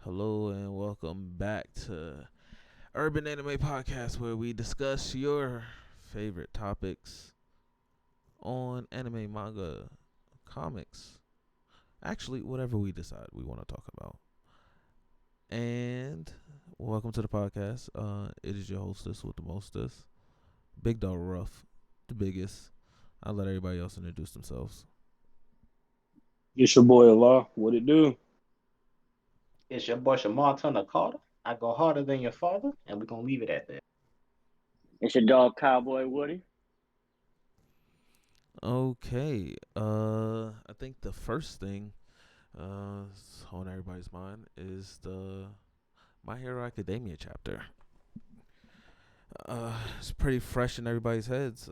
Hello and welcome back to Urban Anime Podcast, where we discuss your favorite topics on anime, manga, comics. Actually, whatever we decide we want to talk about. And welcome to the podcast. It is your hostess with the mostest, Big Dog Ruff, the biggest. I'll let everybody else introduce themselves. It's your boy Allah. What it do? It's your boy Shamartana Carter. I go harder than your father, and we're gonna leave it at that. It's your dog Cowboy Woody. Okay. I think the first thing on everybody's mind is the My Hero Academia chapter. It's pretty fresh in everybody's heads.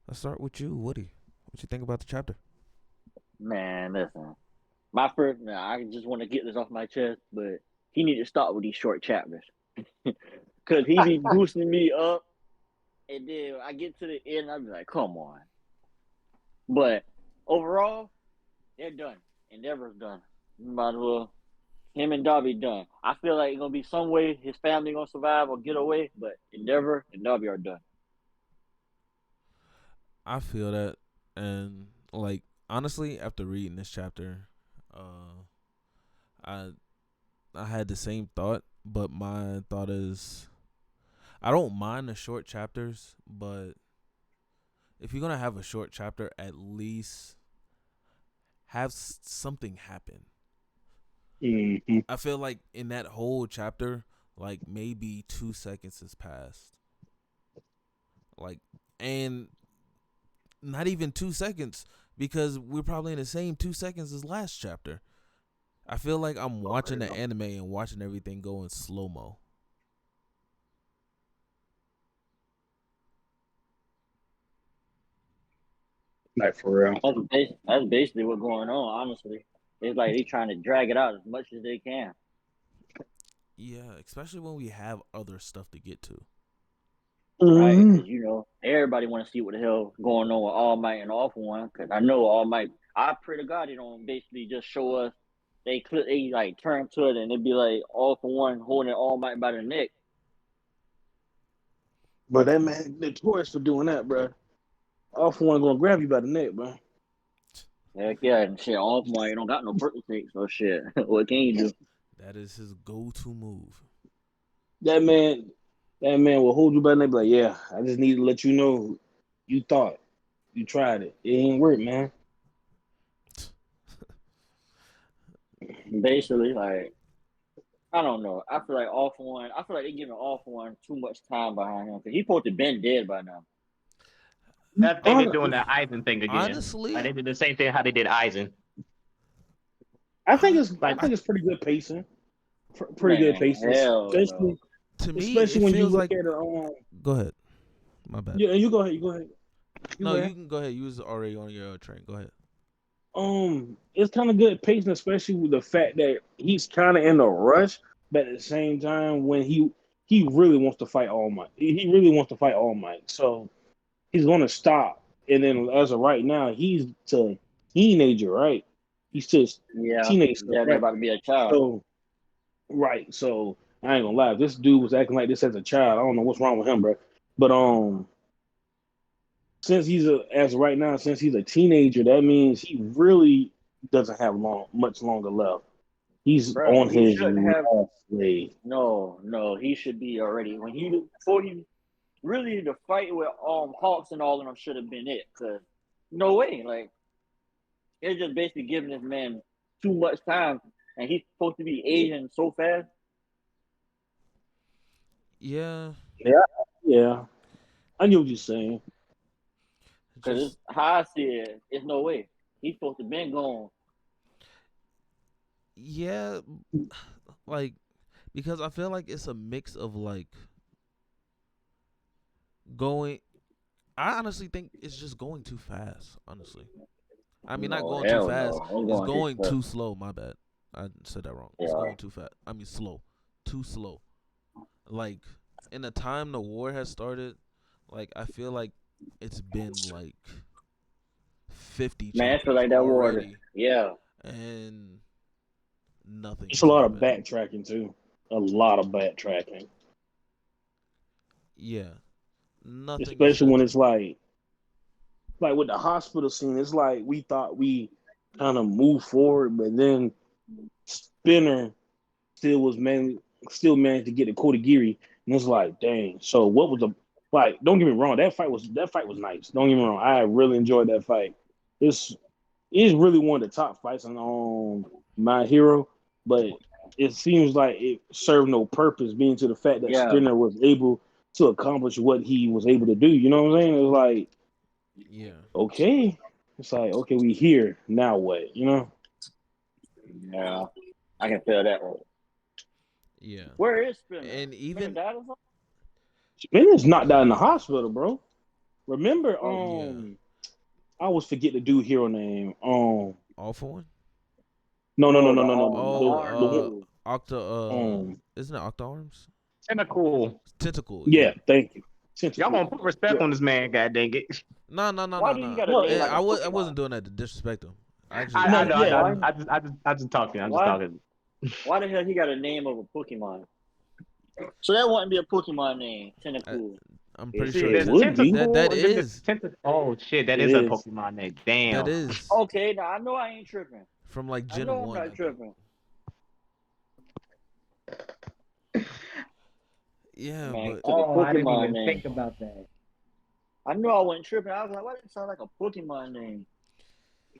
Let's start with you, Woody. What you think about the chapter? Man, listen. My first, I just want to get this off my chest, but he need to start with these short chapters. Because he be boosting me up, and then I get to the end, I be like, come on. But overall, they're done. Endeavor's done. Might as well, him and Darby done. I feel like it's going to be some way his family going to survive or get away, but Endeavor and Darby are done. I feel that, and like honestly, after reading this chapter, I I had the same thought, but my thought is I don't mind the short chapters, but if you're gonna have a short chapter, at least have something happen. Mm-hmm. I feel like in that whole chapter, like maybe 2 seconds has passed. Like, and not even 2 seconds because we're probably in the same 2 seconds as last chapter. I feel like I'm watching the anime and watching everything go in slow mo. Like for real. That's basically what's going on, honestly. It's like they trying to drag it out as much as they can. Yeah, especially when we have other stuff to get to. Right? Mm-hmm. Because everybody want to see what the hell going on with All Might and All For One. Because I know All Might. I pray to God they don't basically just show us they like turn to it and it'd be like All For One holding All Might by the neck. But that man notorious for doing that, bro. All for one gonna grab you by the neck, bro. Heck yeah, and shit. All For One don't got no birthday cake, so shit. What can you do? That is his go-to move. That man, that man will hold you by the neck, be like, yeah, I just need to let you know you thought. You tried it. It ain't work, man. Basically, like I don't know. I feel like All For One. I feel like they giving All For One too much time behind him because he supposed to been dead by now. I think they're doing the Aizen thing again. Like Honestly, they did the same thing how they did Aizen. I think it's I Like think it's pretty good pacing. Pretty good Man, pacing, hell no. to me, especially it when you feels look like. at it. Go ahead. My bad. Yeah, you go ahead. You go ahead. You No, go you ahead. can go ahead. You was already on your train. Go ahead. It's kind of good pacing, especially with the fact that he's kind of in a rush, but at the same time, when he really wants to fight All Might, he really wants to fight All Might, so he's going to stop. And then, as of right now, he's a teenager, right? He's just Yeah, teenage stuff, yeah, they're right? about to be a child. So, right. So I ain't gonna lie, if this dude was acting like this as a child, I don't know what's wrong with him, bro. But since as of right now, since he's a teenager, that means he really doesn't have much longer left. He's Bro, on he his shouldn't have. last leg. No, he should be already when he before he really the fight with Hawks and all of them should have been it. Cause no way, like they're just basically giving this man too much time, and he's supposed to be aging so fast. Yeah, Yeah, yeah. I knew what you're saying. Cause just it's, how I see it, it's no way he's supposed to been gone. yeah, like because I feel like it's a mix of like going. I honestly think it's just going too fast. Honestly, I mean not No, going too hell fast. no, I'm It's going too going fast. too slow. My bad. I said that wrong. It's Yeah, going too fast. I mean slow, too slow. Like in the time the war has started, like I feel like it's been like 50 man, I feel chapters like that water. already, Yeah, and nothing. It's a lot of happened. backtracking too. A lot of backtracking, Yeah, nothing is especially when happening. it's like with the hospital scene. It's like we thought we kind of moved forward, but then Spinner still managed to get the Kodagiri, and it's like, dang. So what was the like? Don't get me wrong. That fight was nice. Don't get me wrong. I really enjoyed that fight. This is really one of the top fights on My Hero, but it seems like it served no purpose, being to the fact that Yeah. Spinner was able to accomplish what he was able to do. You know what I'm saying? It was like, Yeah, okay, it's like, okay, we here now. What, you know? Yeah. I can feel that one. yeah, Where is Spinner? and Spinner even died or something? Spinner's knocked out in the hospital, bro. Remember, Oh, yeah, I always forget the dude hero name. all for one. No, no, no, Oh, no, the no, no. The arm Oh, one, dude. Octa. Isn't it Octa Arms? Tentacle. Tentacle. yeah, thank you. Y'all gonna put respect Yeah. on this man, god dang it. No, no, no, Why no, do you no. got a No, name like a I Pokemon? wasn't doing that to disrespect him. Actually, I No, know, yeah. I just talking. I'm just Why? talking. Why the hell he got a name of a Pokemon? So that wouldn't be a Pokemon name, Tentacool. I'm pretty See, sure It there's a would be. tentacle, that and then there's is tentacle. Oh shit, that It is a is. Pokemon name. that Damn. is Okay, now I know I ain't tripping. from like I Gen know I'm 1, I not think. tripping. Yeah, Man, but to the Oh, I didn't Pokemon even name. think about that. I knew I wasn't tripping. I was like, why does it sound like a Pokemon name?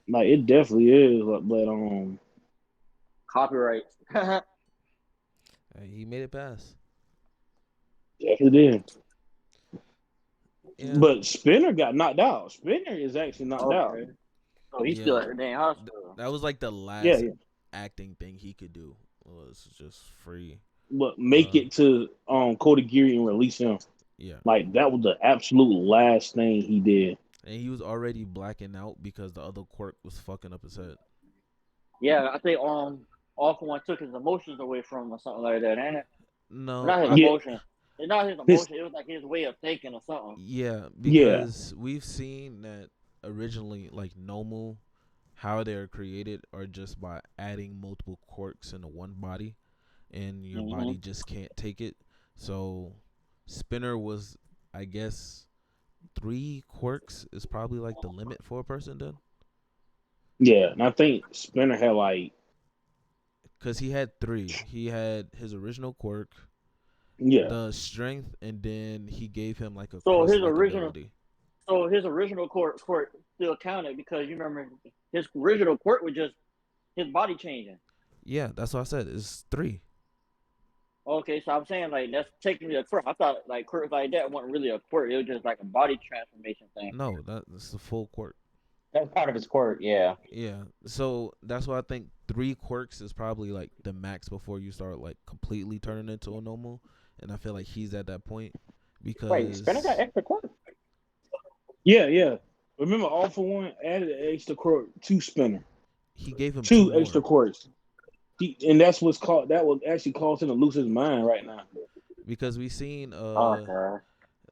Like it definitely is. But Copyright. he made it past. definitely did. Yeah, But Spinner got knocked out. Spinner is actually knocked out. Okay. Oh, he's yeah. still at the damn hospital. That was like the Yeah, last yeah. acting thing he could do was just free. But make it to Kodagiri and release him. Yeah, Like that was the absolute last thing he did. and he was already blacking out because the other quirk was fucking up his head. Yeah, I think All For One took his emotions away from him or something like that, ain't it? No, Not his I, Yeah, emotion. It's not his his emotion. It was like his way of thinking or something. yeah, yeah. because we've seen that originally, like Nomu, how they're created are just by adding multiple quirks into one body, and your body just can't take it. So Spinner was, I guess, 3 quirks is probably like the limit for a person then, Yeah, and I think Spinner had like because he had 3. He had his original quirk, yeah, the strength, and then he gave him like a So crust his like original, ability. court still counted because you remember his original court was just his body changing. Yeah, that's what I said. It's 3. Okay, so I'm saying like that's technically a quirk. I thought like quirks like that wasn't really a quirk. It was just like a body transformation thing. No, that's the full quirk. That's part of his quirk, yeah. Yeah, so that's why I think 3 quirks is probably like the max before you start like completely turning into a normal, and I feel like he's at that point because Wait, Spinner got extra quirk? yeah. Remember, All For One added an extra quirk to Spinner, he gave him 2 two more extra quirks, and that's what's called. That was actually causing him to lose his mind right now. because we seen Okay.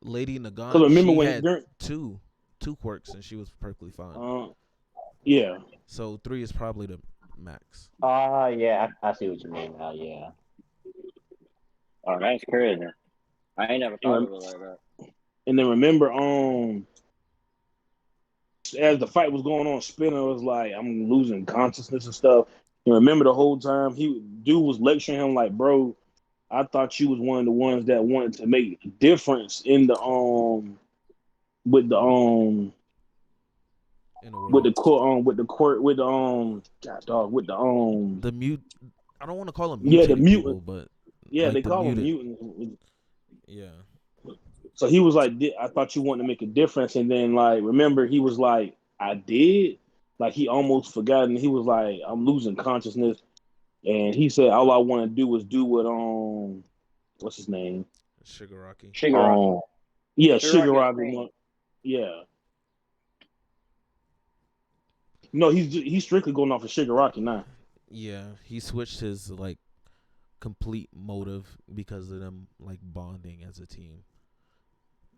Lady Because Nagant, remember she when had two quirks and she was perfectly fine. yeah, So 3 is probably the max. Yeah, I see what you mean now, yeah. Oh, that's crazy. I ain't never thought of it like that. and then remember, as the fight was going on, Spinner was like, "I'm losing consciousness and stuff." And remember, the whole time dude was lecturing him like, "Bro, I thought you was one of the ones that wanted to make a difference in the with the In the world, with the court with the court with the God, dog, with the the mute. I don't want to call them yeah, the mutated people, mutant. but Yeah, like they the call them muted. mutants. Yeah, So he was like, I thought you wanted to make a difference. And then, like, remember, he was like, I did. Like, he almost forgot. And he was like, I'm losing consciousness. And he said, all I want to do is do what, what's his name? Shigaraki. Shigaraki. Yeah, Shigaraki's Shigaraki. pain. Yeah. No, he's strictly going off of Shigaraki now. Yeah, he switched his like complete motive because of them like bonding as a team.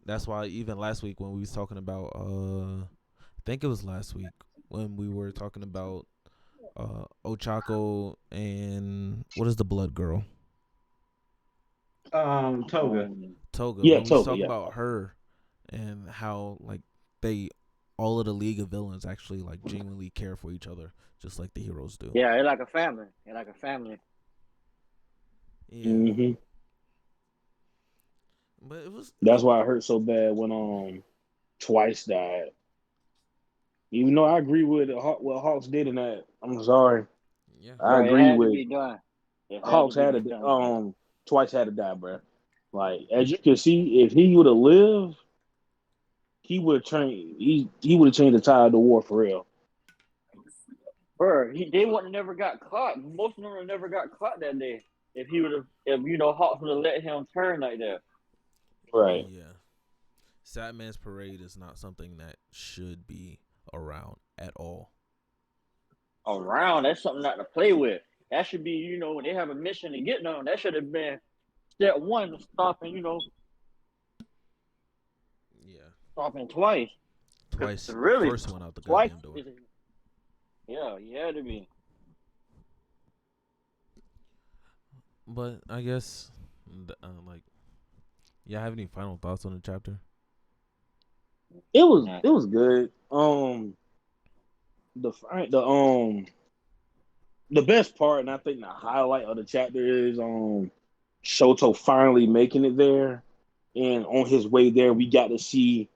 That's why even last week when we was talking about I think it was last week when we were talking about Ochako and what is the blood girl? Toga. Toga. Yeah, When we was Toga, talking yeah. about her and how like they all of the League of Villains actually like genuinely care for each other, just like the heroes do. Yeah, it's like a family. It's like a family. Yeah. hmm But it was That's why it hurt so bad when Twice died. Even though I agree with what Hawks did in that, I'm sorry. yeah. I Bro, it agree had to with be done. It had to Hawks had be to done. Twice had to die, bro. Like as you can see, if he would have lived, he would have changed. He would have changed the tide of the war for real. Bro, they wouldn't never got caught. Most of them would never got caught that day. If he would have, if Hawks would have let him turn like that. Right. Yeah. Sadman's Parade is not something that should be around at all. Around, that's something not to play with. That should be, when they have a mission to get done, that should have been step one, stopping, Yeah. stopping Twice. Twice. Really, First one out the Twice. goddamn door. Yeah, he had to be. But I guess, yeah. Have any final thoughts on the chapter? It was good. The best part, and I think the highlight of the chapter is Shoto finally making it there, and on his way there, we got to see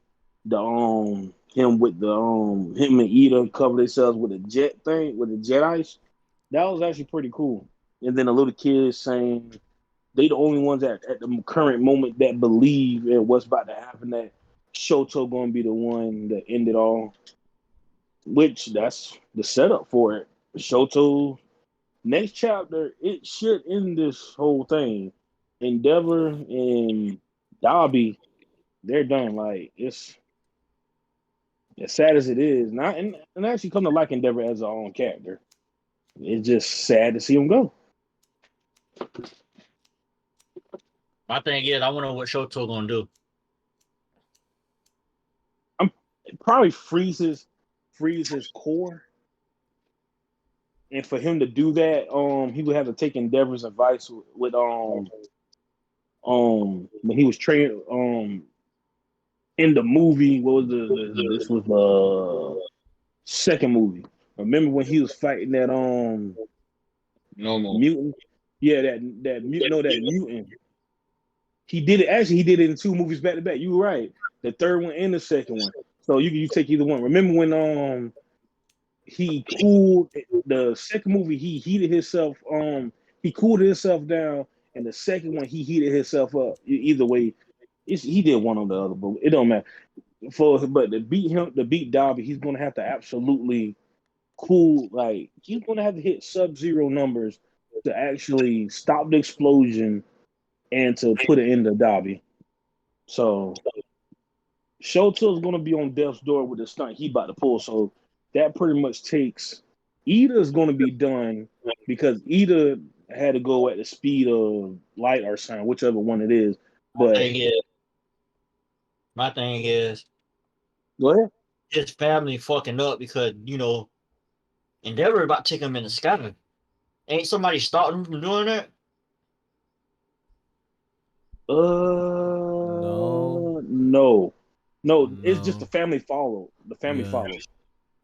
the him with the him and Ida cover themselves with a jet thing with a jet ice. That was actually pretty cool. And then the little kids saying they the only ones at the current moment that believe in what's about to happen. That Shoto going to be the one that end it all, which that's the setup for it. Shoto next chapter it should end this whole thing. Endeavor and Dobby, they're done. Like it's as sad as it is, not and actually come to like Endeavor as our own character. It's just sad to see him go. My thing is, I wonder what Shoto gonna do. Probably freezes core. And for him to do that, he would have to take Endeavor's advice with when he was training in the movie. What was this was the second movie. Remember when he was fighting that Normal. mutant? Yeah, that mutant. No, that mutant. He did it. Actually, he did it in two movies back to back. You were right. The third one and the second one. So you take either one. Remember when he cooled the second movie? He heated himself. He cooled himself down, and the second one he heated himself up. Either way, he did one or the other, but it don't matter. But to beat Dobby, he's gonna have to absolutely cool. Like he's gonna have to hit Sub-Zero numbers to actually stop the explosion and to put it into Dobby. So Shoto's gonna be on death's door with the stunt he about to pull. So that pretty much takes Ida's gonna be done because Ida had to go at the speed of light or sound, whichever one it is. But My thing is, go ahead. his family fucking up because Endeavor about to take him in the sky. Ain't somebody stopping him from doing that? No. It's just the family follow. The family follows.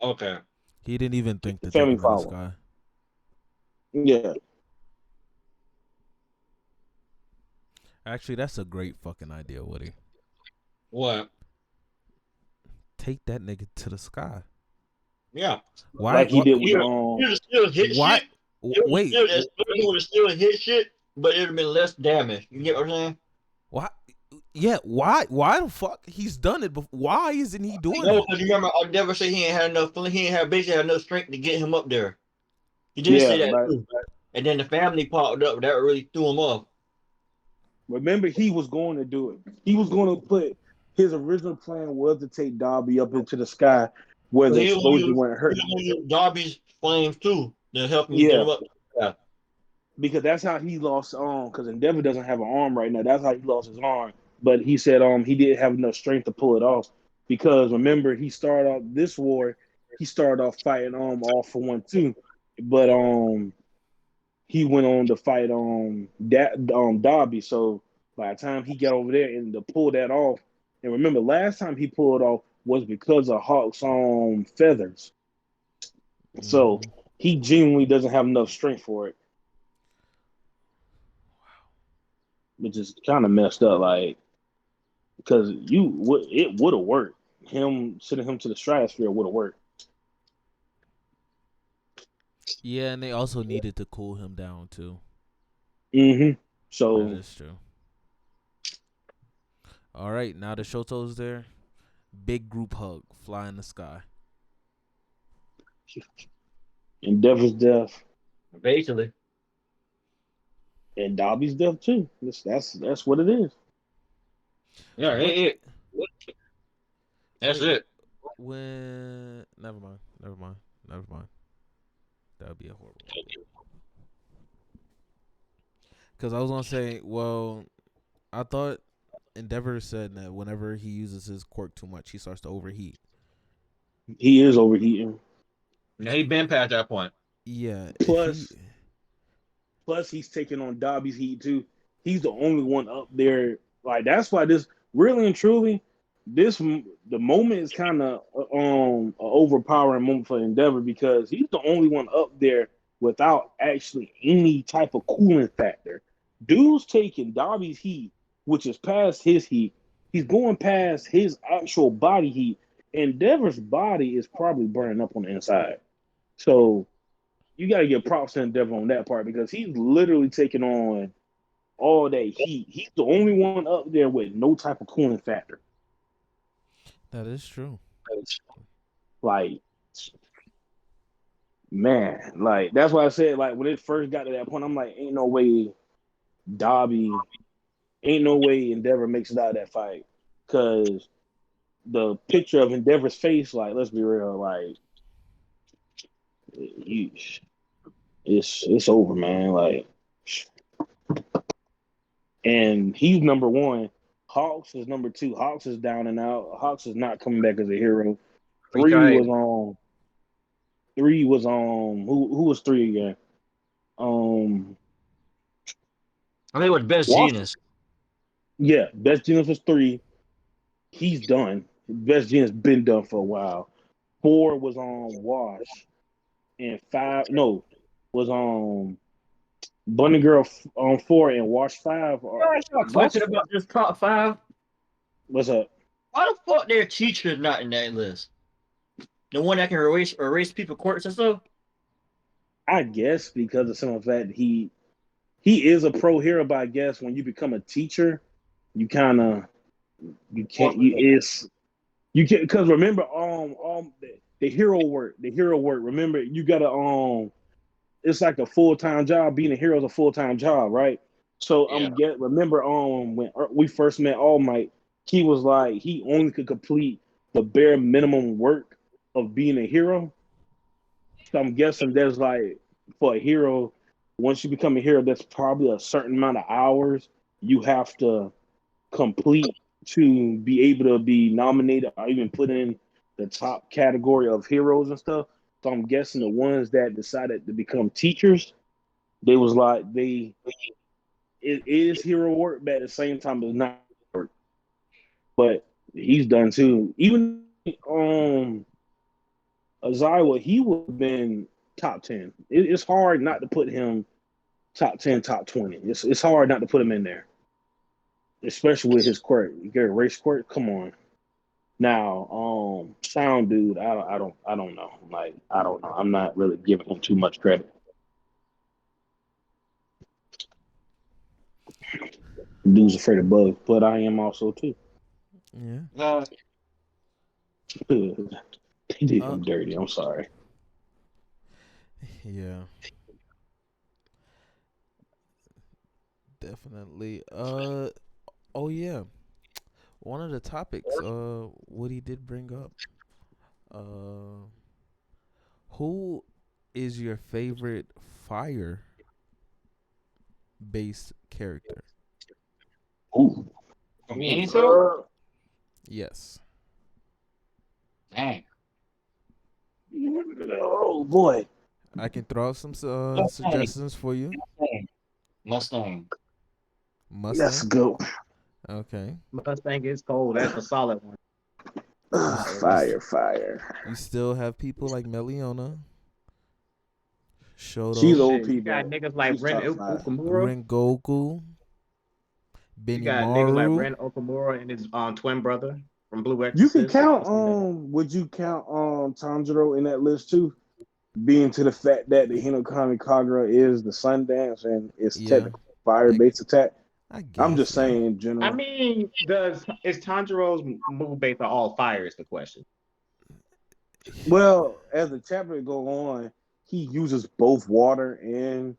Okay. He didn't even think to The family take him in the follow. sky. Yeah. Actually, that's a great fucking idea, Woody. What? Take that nigga to the sky. Yeah. Why? Like he did with He still hit why? shit. Wait. It would have still hit shit, but it would have been less damage. You get what I'm saying? Why? Yeah. Why? Why the fuck? He's done it before. Why isn't he doing No, it? because you remember, I never say he ain't had enough. He ain't had basically had enough strength to get him up there. He did say that too. And then the family popped up. That really threw him off. Remember, he was going to do it. He was going to put his original plan was to take Dobby up into the sky where the explosion wouldn't hurt. He used Dobby's flames too to help him get him up. Yeah. Because that's how he lost because Endeavor doesn't have an arm right now. That's how he lost his arm. But he said he didn't have enough strength to pull it off. Because remember, he started off this war, he started off fighting All for One too. but he went on to fight Darby. So by the time he got over there and to pull that off, and remember last time he pulled off was because of Hawk's feathers. So he genuinely doesn't have enough strength for it. Which is kind of messed up, like, because it would have worked. Him sending him to the stratosphere would have worked. Yeah, and they also needed to cool him down too. So that is true. All right, now that Shoto's there, big group hug, fly in the sky. Endeavor's death. Basically. And Darby's death too. That's what it is. Yeah, that's it. When never mind. That would be a horrible. Because I was gonna say, well, I thought Endeavor said that whenever he uses his quirk too much, he starts to overheat. He is overheating. Yeah, he been past that point. Yeah. Plus, he's taking on Darby's heat too. He's the only one up there. Like, that's why this really and truly, the moment is kind of an overpowering moment for Endeavor, because he's the only one up there without actually any type of cooling factor. Dude's taking Darby's heat, which is past his heat. He's going past his actual body heat. Endeavor's body is probably burning up on the inside. So you got to give props to Endeavor on that part, because he's literally taking on all that heat. He's the only one up there with no type of cooling factor. That is true. Like, man, like, that's why I said, like, when it first got to that point, I'm like, ain't no way Endeavor makes it out of that fight. Because the picture of Endeavor's face, like, let's be real, like, it's over, man. Like, and he's number one. Hawks is number two. Hawks is down and out. Hawks is not coming back as a hero. Three was on. Who was three again? I think it was Best Genius. Yeah, Best Genius was three. He's done. Best Genius been done for a while. 4 was on Wash, and 5 was on Bunny Girl on 4 and Wash 5. Question about this top 5. What's up? Why the fuck their teacher is not in that list? The one that can erase people quirks and stuff? I guess because of some of that, he is a pro hero, but I guess when you become a teacher, you can't because remember the hero work. Remember, you gotta it's like a full-time job. Being a hero is a full-time job, right? So remember when we first met All Might, he was like he only could complete the bare minimum work of being a hero. So I'm guessing there's like, for a hero, once you become a hero, that's probably a certain amount of hours you have to complete to be able to be nominated or even put in the top category of heroes and stuff. So I'm guessing the ones that decided to become teachers, they was like it is hero work, but at the same time it's not work. But he's done too. Even Aizawa, he would have been top 10. It's hard not to put him top 10, top 20. It's hard not to put him in there, especially with his quirk. You get a race quirk. Come on. Now, Sound Dude, I don't know. Like, I don't know. I'm not really giving him too much credit. Dude's afraid of bugs, but I am also too. Yeah. He did him dirty. I'm sorry. Yeah. Definitely. Oh yeah. One of the topics Woody did bring up. Who is your favorite fire based character? Ooh. Me, so? Yes. Dang. Oh boy. I can throw out some suggestions for you. Mustang. Let's go. Okay. Mustang is cold. That's a solid one. Fire. You still have people like Meliona. Shoto. She's OP, You got bro. niggas like She's Ren top five. Okamura. Rengoku. You got niggas like Benimaru. Ren Okamura and his twin brother from Blue Exorcist. You can count would you count Tanjiro in that list too? Being to the fact that the Hinokami Kagura is the Sundance and it's technically fire-based attack. I'm just saying in general. I mean, is Tanjiro's move based on all fire is the question. Well, as the chapter go on, he uses both water and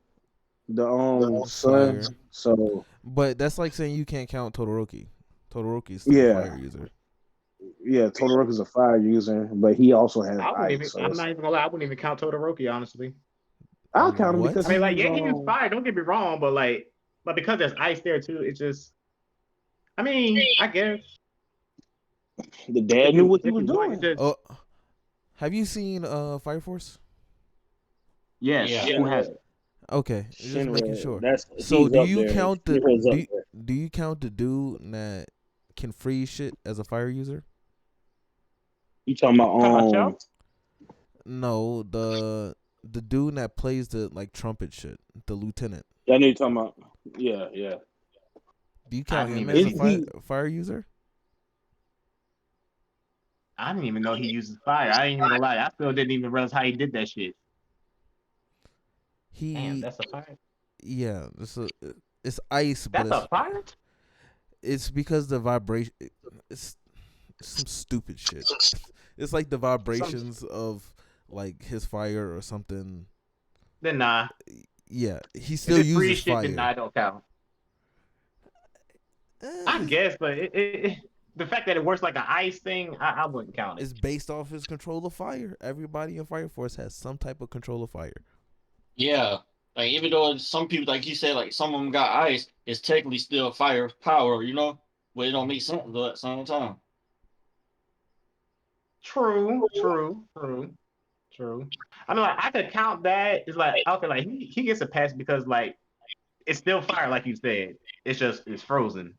the sun. Fire. So, but that's like saying you can't count Todoroki. Todoroki's still a fire user. Yeah, Todoroki's a fire user, but he also has ice. I'm not even gonna lie, I wouldn't even count Todoroki, honestly. I'll count him because I mean, like, yeah, he used fire. Don't get me wrong, but because there's ice there too, it's just. I mean, I guess the dad knew what he was doing. Have you seen Fire Force? Yes. Yeah. Who has it? Okay, just making sure. So do you count the do you count the dude that can freeze shit as a fire user? You talking about No, the dude that plays the like trumpet shit, the lieutenant. I know you're talking about. Yeah. Do you count him as a fire user? I didn't even know he uses fire. I ain't even gonna lie. I still didn't even realize how he did that shit. Damn, that's a fire. Yeah, it's ice, but that's a fire. It's because the vibration. It's some stupid shit. It's like the vibrations of like his fire or something. Then nah. Yeah, he still uses fire. Then nah, don't count. I guess, but the fact that it works like an ice thing, I wouldn't count it. It's based off his control of fire. Everybody in Fire Force has some type of control of fire. Yeah, like even though some people, like you said, like some of them got ice, it's technically still fire power, you know, but it don't make sense though at the same time. True. I mean, like I could count that. It's like okay, like he gets a pass because like it's still fire, like you said. It's frozen,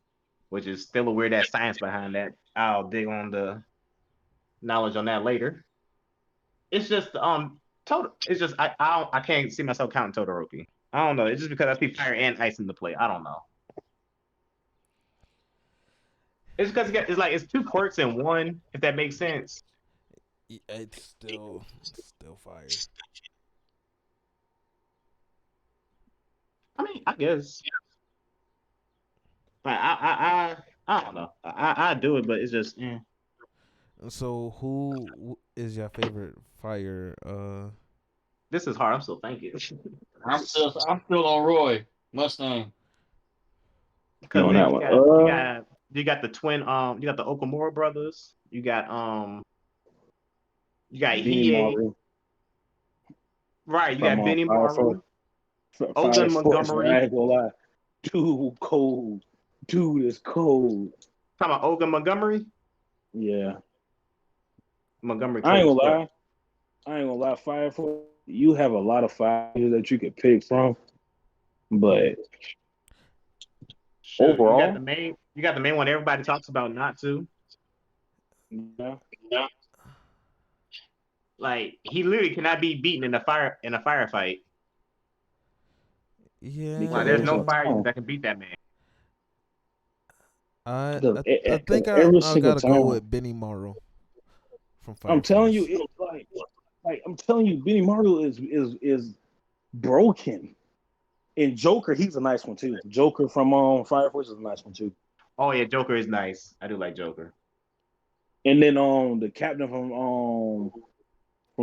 which is still a weird ass science behind that. I'll dig on the knowledge on that later. It's just it's just I can't see myself counting Todoroki. I don't know. It's just because I see fire and ice in the play. I don't know. It's because it's two quirks in one. If that makes sense. It's still fire. I mean, I guess. I don't know. I do it, but it's just. So who is your favorite fire? This is hard. I'm still thinking. I'm still on Roy Mustang. Because you got the twin. You got the Okamura brothers. You got Hiei. Right. You got Benimaru. Oda Montgomery. I ain't gonna lie. Dude, cold. Dude is cold. Talking about Oda Montgomery. Yeah. Montgomery. I ain't gonna lie. Fire Force. You have a lot of fires that you could pick from, but overall, you got the main one everybody talks about not to. Yeah. Like he literally cannot be beaten in a firefight. Yeah. Like, there's no fire that can beat that man. I think I gotta go with Benimaru from Fire I'm telling Force. you, it's like I'm telling you, Benimaru is broken. And Joker, he's a nice one too. Joker from Fire Force is a nice one too. Oh yeah, Joker is nice. I do like Joker. And then the captain from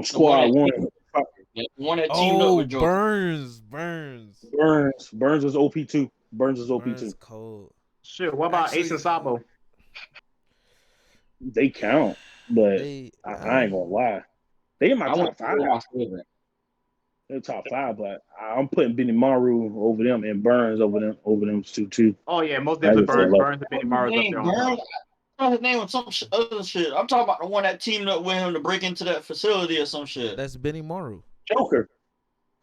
Squad One. Yeah, one that teamed up with Joker. Burns is OP too. Burns is OP too. Cold. Sure. What about Ace and Sabo? They count, but I ain't gonna lie. They in my top five. They're top five, but I'm putting Benimaru over them and Burns over them too. Oh yeah, most definitely Burns and Benimaru up there. On his name or some other shit. I'm talking about the one that teamed up with him to break into that facility or some shit. That's Benimaru. Joker.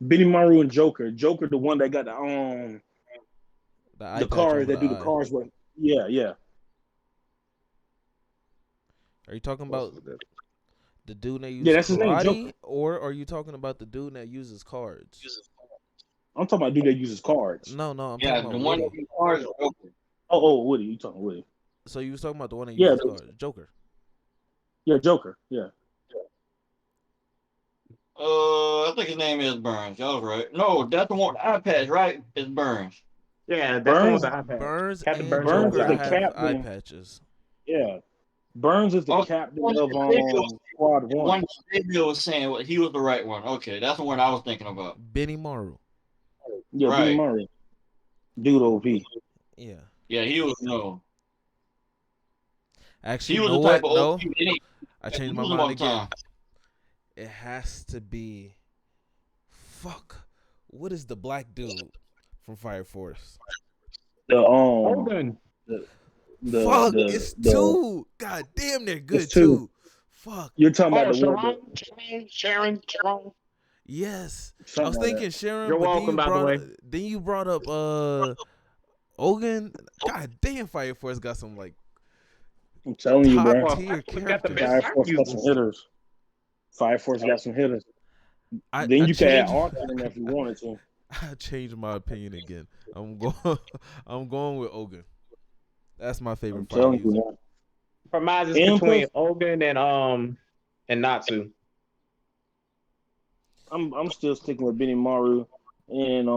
Benimaru and Joker. Joker, the one that got eye the patch cars over that the do the eye. cars with. Yeah. Are you talking about the dude that Yeah, uses that's his name, Joker. karate, or are you talking about the dude that uses cards? I'm talking about dude that uses cards. No, I'm Yeah, talking the about one Woody. that cars are open. Oh, Woody. You talking Woody? So you was talking about the one that Yeah, uses cards, Joker. Yeah, Joker. Yeah. I think his name is Burns. Y'all was right. No, that's the one with the eye patch, right? It's Burns. Yeah, that's the one with the Burns. iPad. Burns Captain and Burns is Joker the have eye captain. patches. Yeah. Burns is the Oh, captain one of that Squad the One. one David was saying he was the right one. Okay, that's the one I was thinking about. Benimaru. Yeah, Right. Benimaru. Dude OP. Yeah. Yeah, he was no. Actually, He you was know the type what? of No, OP. He I changed my used him mind all the again. time. It has to be. Fuck. What is the black dude from Fire Force? The Hogan. Fuck, it's two. God damn, they're good too. Fuck. You're talking about the one. Sharon. Yes. I Something was like thinking that. Sharon, You're but welcome, by the way. then you brought up Ogun. God damn, Fire Force got some like I'm telling you, bro. top tier We got the characters. best Fire fire Force got some users. hitters. Fire Force got some hitters. I Then you can add changed- Arthur in there if you wanted to. I changed my opinion again. I'm going with Ogun. That's my favorite I'm fire telling user. you, man. For mine is And between plus- Hogan and Natsu. I'm still sticking with Benimaru, and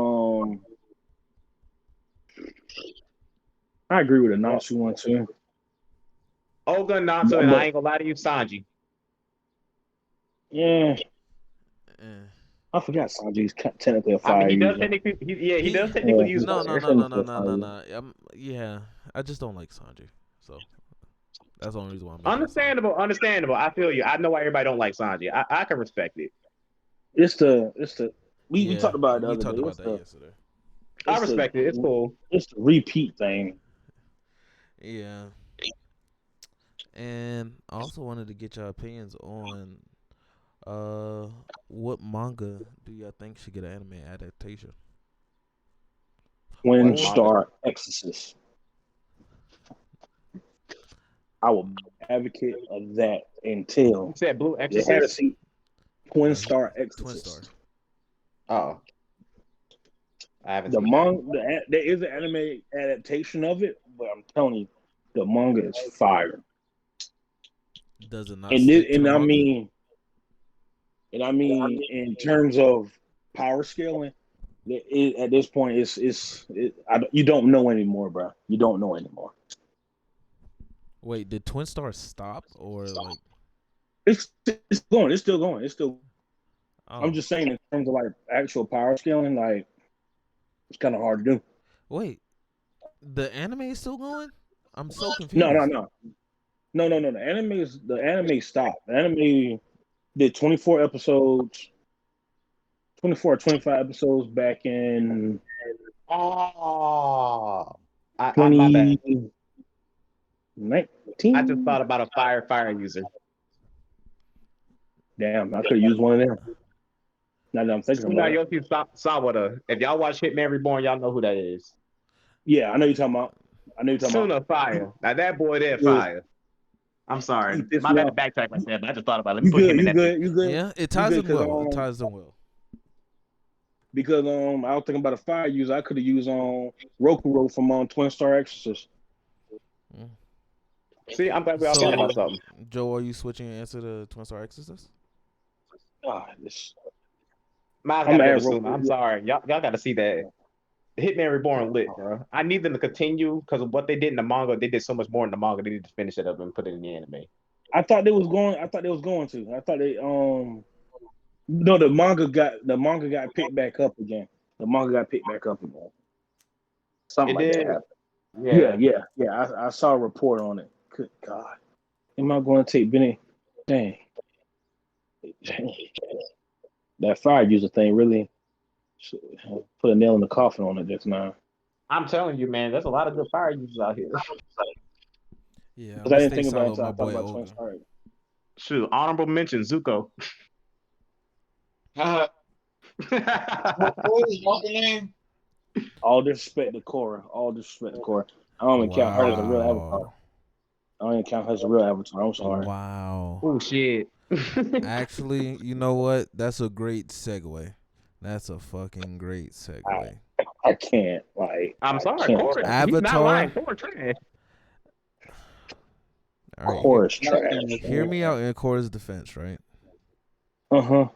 I agree with the Natsu one too. Hogan, Natsu, and I ain't gonna lie to you, Sanji. Yeah, Eh. I forgot Sanji's technically a I fire mean, he does user. technically, he He- does technically Yeah, use No. fire. Yeah, I just don't like Sanji. So that's the only reason why I'm making that Understandable. I feel you. I know why everybody don't like Sanji. I can respect it. It's the we Yeah, talked about it the we other talked day. about It's that the- yesterday. I it's the- respect it. It's cool. It's the repeat thing. Yeah. And I also wanted to get your opinions on what manga do y'all think should get an anime adaptation? Twin What? Star Exorcist. I will advocate of that until You said Blue you had to Exorcist? see Twin No, Star Twin Exorcist. Star. Oh. I haven't The seen manga, there is an anime adaptation of it, but I'm telling you, the manga is fire. Does it not? And stick to the I manga? mean, in terms of power scaling, at this point, you don't know anymore, bro. You don't know anymore. Wait, did Twin Star stop or like? It's going. It's still going. It's still. Oh. I'm just saying in terms of like actual power scaling, like it's kind of hard to do. Wait, the anime is still going? I'm so confused. No. The anime stopped. The anime did 24 episodes, 24 or 25 episodes back in Oh. My bad. 2019. I just thought about a fire user. Damn, I could have used one of them. Now that I'm thinking about it. Tsunayoshi Sawada. If y'all watch Hitman Reborn, y'all know who that is. Yeah, I know you're talking about. Suna fire. Now that boy there Yeah. fire. I'm sorry. He pissed My me bad off. to backtrack myself, but I just thought about it. Let me You put him good? in You that. good? You good? Yeah, it ties in good, 'cause, well. It ties in well. Because I was thinking about a fire user. I could have used Rokuro from Twin Star Exorcist. See, I'm glad we all So- thought about something. Joe, are you switching your answer to Twin Star Exorcist? This Mine's I'm gotta go at to Suna. I'm Roku. sorry. Y'all got to see that. Hitman Reborn lit, bro. I need them to continue because of what they did in the manga. They did so much more in the manga. They need to finish it up and put it in the anime. I thought they was going to. I thought they no, the manga got picked back up again. The manga got picked back up again. Something It like did? that happened. Yeah. I saw a report on it. Good God. Am I going to take Benny? Dang. That fire user thing really put a nail in the coffin on it just now. I'm telling you, man, there's a lot of good fire users out here. Yeah, Because I didn't think about it until I thought about Twin Star. Shoot, honorable mention, Zuko. What is the name? All disrespect to Korra. All disrespect to Korra. I don't even count her as a real avatar. Wow. I don't even count her as a real avatar. I'm sorry. Wow. Oh shit. Actually, you know what? That's a great segue. That's a fucking great segue. I can't. Like, I'm sorry, can't. Korra. He's not Avatar? lying. Korra trash. All right, Korra's trash. hear me out in Korra's defense, right? Uh-huh.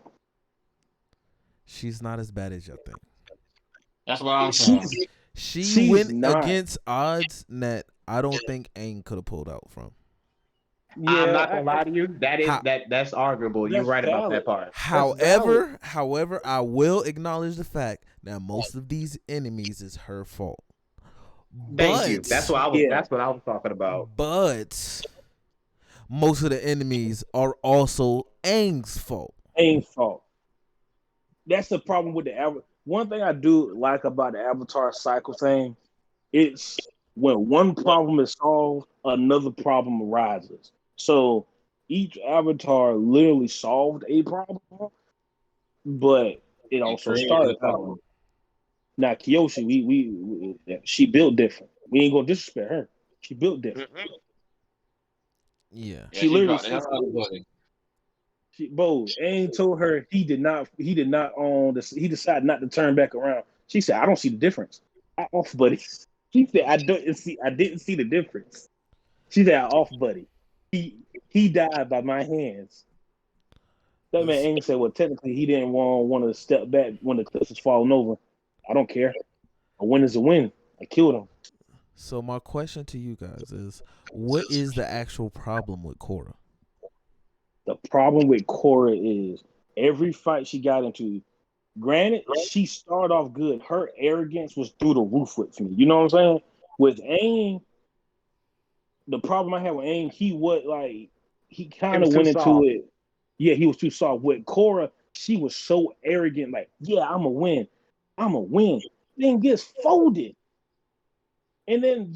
She's not as bad as you think. That's what I'm saying. She went not. against odds that I don't think Aang could have pulled out from. Yeah, I'm not gonna lie to you. That is How- that's arguable. You're That's right about valid. that part. However, I will acknowledge the fact that most of these enemies is her fault. Thank you. That's what I was. Yeah. That's what I was talking about. But most of the enemies are also Aang's fault. Aang's fault. That's the problem with the Avatar. One thing I do like about the Avatar cycle thing, it's when one problem is solved, another problem arises. So each Avatar literally solved a problem, but it also started a problem. Now Kyoshi, we she built different. We ain't gonna disrespect her. She built different. Yeah. She literally said, Aang told her he decided not to turn back around. She said, I don't see the difference. I off, buddy. She said, I didn't see the difference. She said, I off, buddy. He died by my hands. That man Aang said, well, technically he didn't want to step back when the cliff was falling over. I don't care. A win is a win. I killed him. So my question to you guys is, what is the actual problem with Korra? The problem with Korra is every fight she got into, granted, she started off good. Her arrogance was through the roof with me. You know what I'm saying? With Aang, the problem I had with Aang, he kind of went into it. Yeah, he was too soft. With Korra, she was so arrogant, like, yeah, I'm a win. Then gets folded. And then,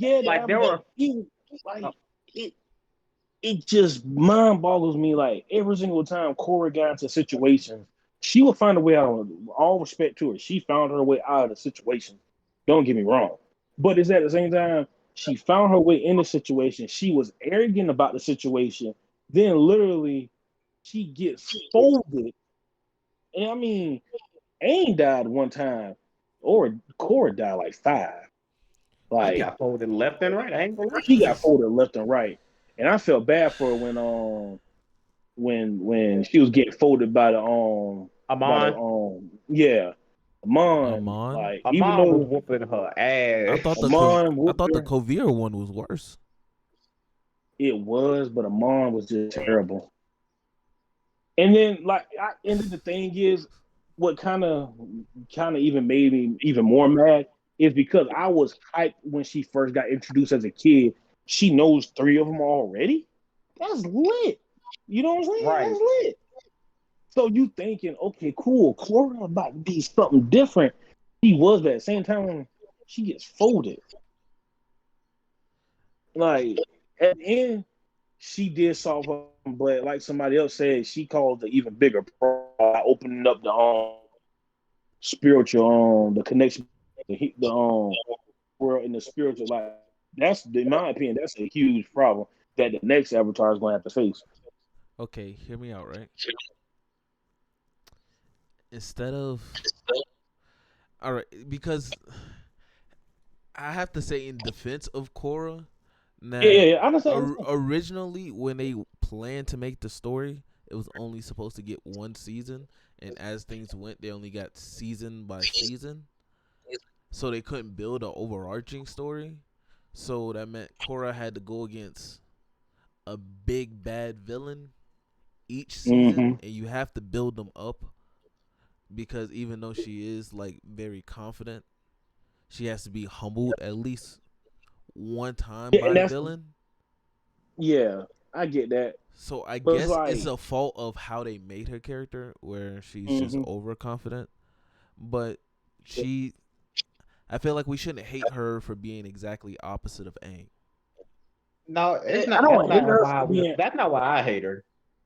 it just mind boggles me. Like, every single time Korra got into situations, she would find a way out of it. All respect to her. She found her way out of the situation. Don't get me wrong. But it's at the same time, she found her way in the situation. She was arrogant about the situation. Then literally, she gets folded. And I mean, Aang died one time, or Korra died like 5. Like, he got folded left and right. I ain't gonna lie. he got folded left and right. And I felt bad for her when she was getting folded by the Amon. Amon. Like, even though was whooping her ass. I thought the Kovir one was worse. It was, but Amon was just terrible. And then the thing is, what kind of even made me even more mad is because I was hyped when she first got introduced as a kid. She knows 3 of them already. That's lit. You know what I'm saying? Right. That's lit. So you thinking, okay, cool, Korra about to be something different. She was, but at the same time, she gets folded. Like, at the end, she did solve her, but like somebody else said, she caused the even bigger problem by opening up the spiritual, the connection, the world in the spiritual life. That's, in my opinion, that's a huge problem that the next Avatar is going to have to face. Okay, hear me out, right? Instead of, all right, because I have to say in defense of Korra, that Yeah, I understand. Originally, when they planned to make the story, it was only supposed to get 1 season, and as things went, they only got season by season, so they couldn't build an overarching story. So that meant Korra had to go against a big bad villain each season, and you have to build them up. Because even though she is like very confident, she has to be humbled at least one time by the villain. Yeah, I get that. So I guess it's a fault of how they made her character, where she's just overconfident. But I feel like we shouldn't hate her for being exactly opposite of Aang. No, it's not. That's not why I hate her.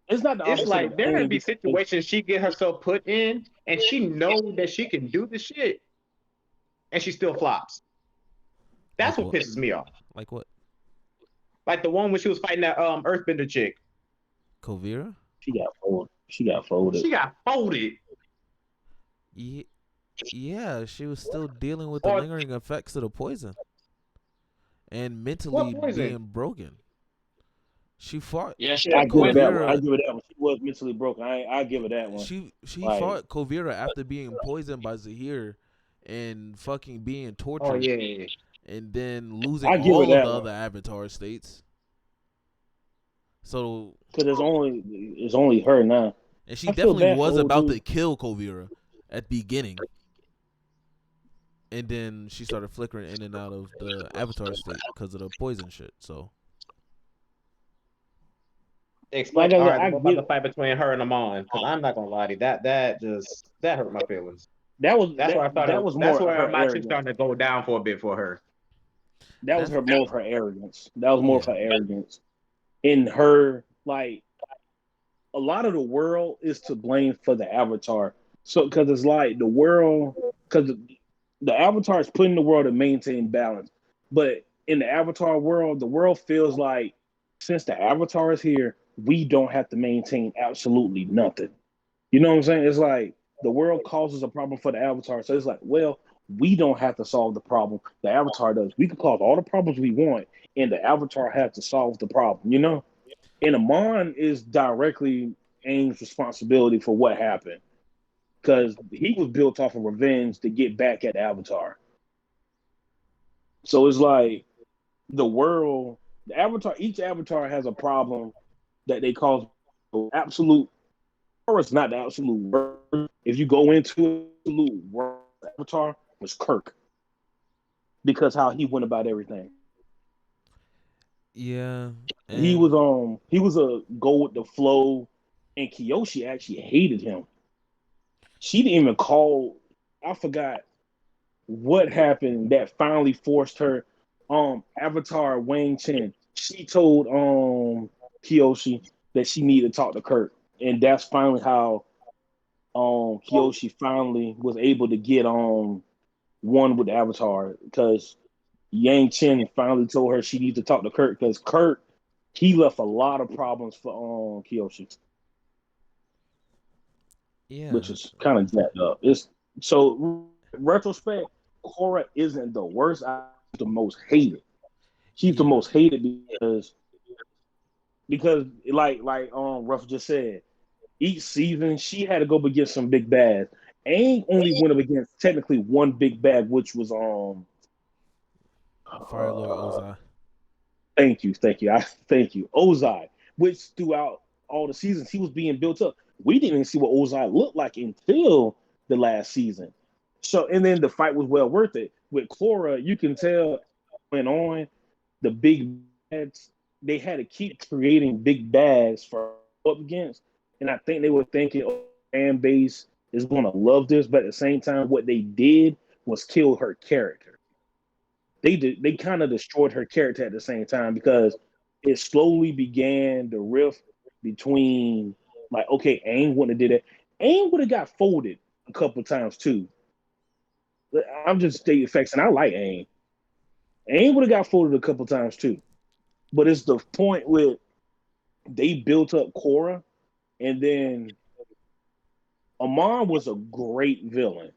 It's not. It's like there could be situations she get herself put in, and she knows that she can do the shit, and she still flops. That's Like what what? pisses me off. Like what? Like the one when she was fighting that Earthbender chick. Kuvira? She got folded. She got folded. She got folded. Yeah, she was still dealing with the Or lingering effects of the poison and mentally what poison? being broken. She fought Yeah, she I had give her that poison. one. I Kuvira. give her that one. She was mentally broken. I give her that one. She Like, fought Kuvira after being poisoned by Zahir and fucking being Oh tortured yeah. and then losing I give her all of that the one. other Avatar states. So because it's only her now. and she I feel definitely bad for was old about to dude. kill Kuvira at the beginning. And then she started flickering in and out of the Avatar state because of the poison shit. So Explain. Like I All said, right, I what about the get fight between her and Amon? Because I'm not gonna lie to you, that hurt my feelings. that was That's where I that started. was That's more where her my shit arrogance. starting to go down for a bit for her. That was that's her more of her arrogance. That was more of yeah. her arrogance. In her, like, a lot of the world is to blame for the Avatar. So because it's like the world, because the Avatar is putting the world to maintain balance, but in the Avatar world, the world feels like since the Avatar is here, we don't have to maintain absolutely nothing. You know what I'm saying? It's like the world causes a problem for the Avatar, so it's like, well, we don't have to solve the problem. The Avatar does. We can cause all the problems we want, and the Avatar has to solve the problem. You know? And Amon is directly Aang's responsibility for what happened because he was built off of revenge to get back at Avatar. So it's like the world, the Avatar, each Avatar has a problem that they cause absolute, or it's not the absolute worst. If you go into absolute worst, Avatar was Kirk because how he went about everything. Yeah. He And was a go with the flow, and Kyoshi actually hated him. She didn't even call. I forgot what happened that finally forced her. Avatar Wang Chen. She told Kyoshi that she needed to talk to Kurt, and that's finally how Kyoshi finally was able to get one with Avatar because Yang Chen finally told her she needs to talk to Kurt because Kurt he left a lot of problems for Kyoshi, yeah. which is kind of jacked up. It's so retrospect. Korra isn't the worst. She's the most hated. She's the Yeah. most hated because like Ruff just said, each season she had to go up against some big bads. Aang only went up against technically one big bad, which was Fire Lord uh, Ozai. thank you, Ozai, which throughout all the seasons he was being built up. We didn't even see what Ozai looked like until the last season. So and then the fight was well worth it. With Clora, you can tell went on the big bads. They had to keep creating big bads for up against, and I think they were thinking, oh, fan base is going to love this, but at the same time, what they did was kill her character. They kind of destroyed her character at the same time because it slowly began the rift between like okay, Aang wouldn't have did it. Aang would have got folded a couple times too. I'm just stating facts, and I like Aang. Aang would have got folded a couple times too. But it's the point where they built up Korra, and then Amon was a great villain,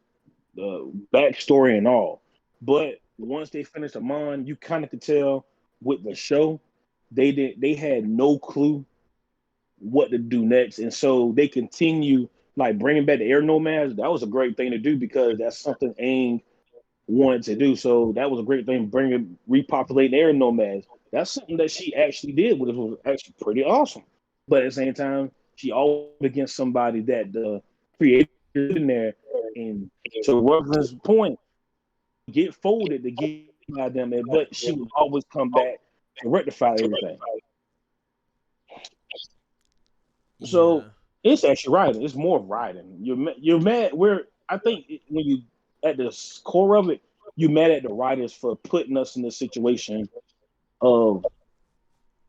the backstory and all. But once they finished Amon, you kind of could tell with the show they had no clue what to do next, and so they continue like bringing back the air nomads. That was a great thing to do because that's something Aang wanted to do. So that was a great thing, bringing repopulating air nomads. That's something that she actually did, which was actually pretty awesome. But at the same time, she always against somebody that the creator in there, and to Ruffman's point, get folded to get by them, but she would always come back to rectify everything. So Yeah. it's actually writing. It's more writing. You're mad. Where I think when you at the core of it, you mad at the writers for putting us in the situation of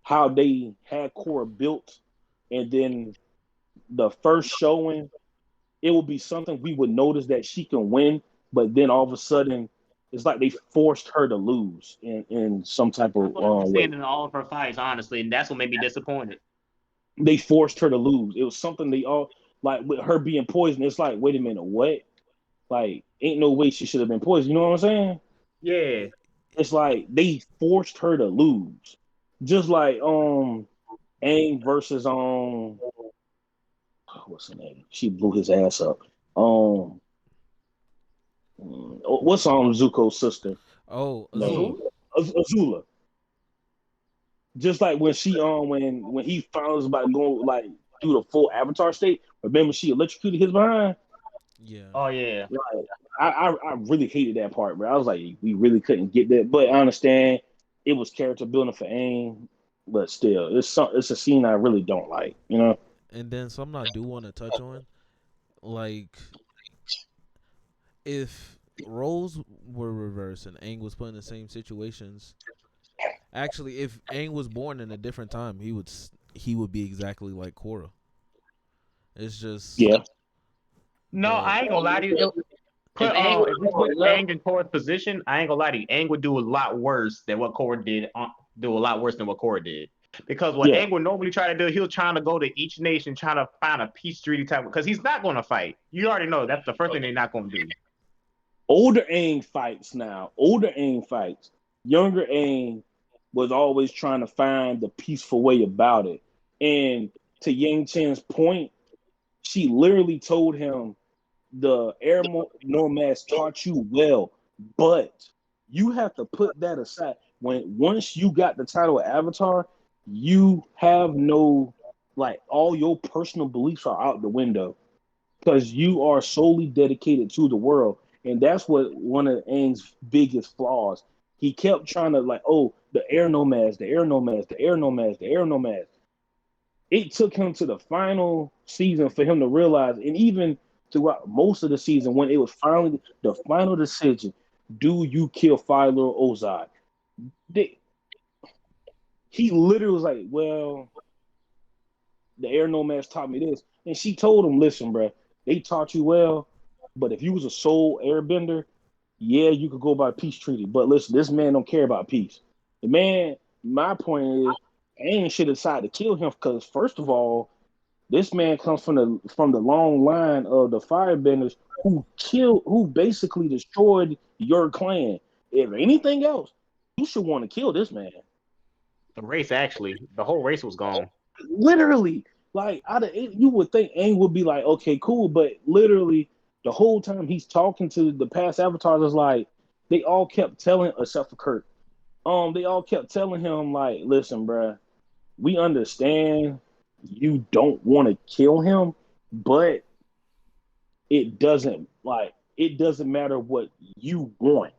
how they had core built, and then the first showing it would be something we would notice that she can win, but then all of a sudden, it's like they forced her to lose in some type of way. In all of her fights, honestly, and that's what made me disappointed. They forced her to lose. It was something they all like with her being poisoned. It's like, wait a minute, what? Like, ain't no way she should have been poisoned. You know what I'm saying? Yeah. It's like they forced her to lose, just like Aang versus what's her name? She blew his ass up. What's Zuko's sister? Oh, Azula. Azula. Just like when she when he found out about going like do the full Avatar state. Remember she electrocuted his behind. Yeah. Oh yeah. Like, I really hated that part, bro. I was like, we really couldn't get that, but I understand it was character building for Aang, but still, it's a scene I really don't like, you know. And then something I do want to touch on, like if roles were reversed and Aang was put in the same situations. Actually, if Aang was born in a different time, he would be exactly like Korra. It's just No, I ain't gonna lie to you. If we put Aang in Korra's position, I ain't gonna lie to you. Aang would do a lot worse than what Korra did. Do a lot worse than what Korra did. Because what Aang would normally try to do, he was trying to go to each nation, trying to find a peace treaty type. Because he's not going to fight. You already know that's the first thing they're not going to do. Older Aang fights now. Older Aang fights. Younger Aang was always trying to find the peaceful way about it. And to Yang Chen's point, she literally told him, the air nomads taught you well, but you have to put that aside. Once you got the title of Avatar, you have no, like, all your personal beliefs are out the window because you are solely dedicated to the world. And that's what one of Aang's biggest flaws. He kept trying to like, oh, the air nomads, the air nomads, the air nomads, the air nomads. It took him to the final season for him to realize, and even throughout most of the season, when it was finally the final decision, do you kill Fire Lord Ozai? He literally was like, well, the air nomads taught me this. And she told him, listen, bro, they taught you well, but if you was a soul airbender, yeah, you could go by peace treaty. But listen, this man don't care about peace. The man, my point is, Aang should decide to kill him because, first of all, this man comes from the long line of the firebenders who basically destroyed your clan. If anything else, you should want to kill this man. The whole race was gone. Literally, like you would think Aang would be like, okay, cool, but literally the whole time he's talking to the past avatars, is like they all kept telling, except for Kirk, they all kept telling him like, listen, bruh, we understand you don't want to kill him, but it doesn't matter what you want.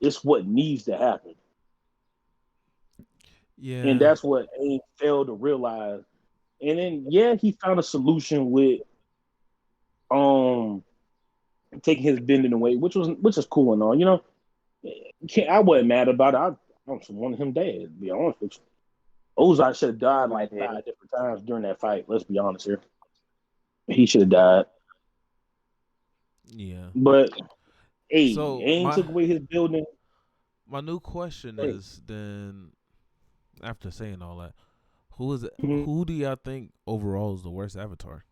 It's what needs to happen. Yeah. And that's what Aang failed to realize. And then he found a solution with taking his bending away, which is cool and all. You know, I wasn't mad about it. I just wanted him dead, to be honest with you. Ozai should have died like 5 different times during that fight. Let's be honest here. He should have died. Yeah. But, hey, so Aang took away his building. My new question is then, after saying all that, who do y'all think overall is the worst Avatar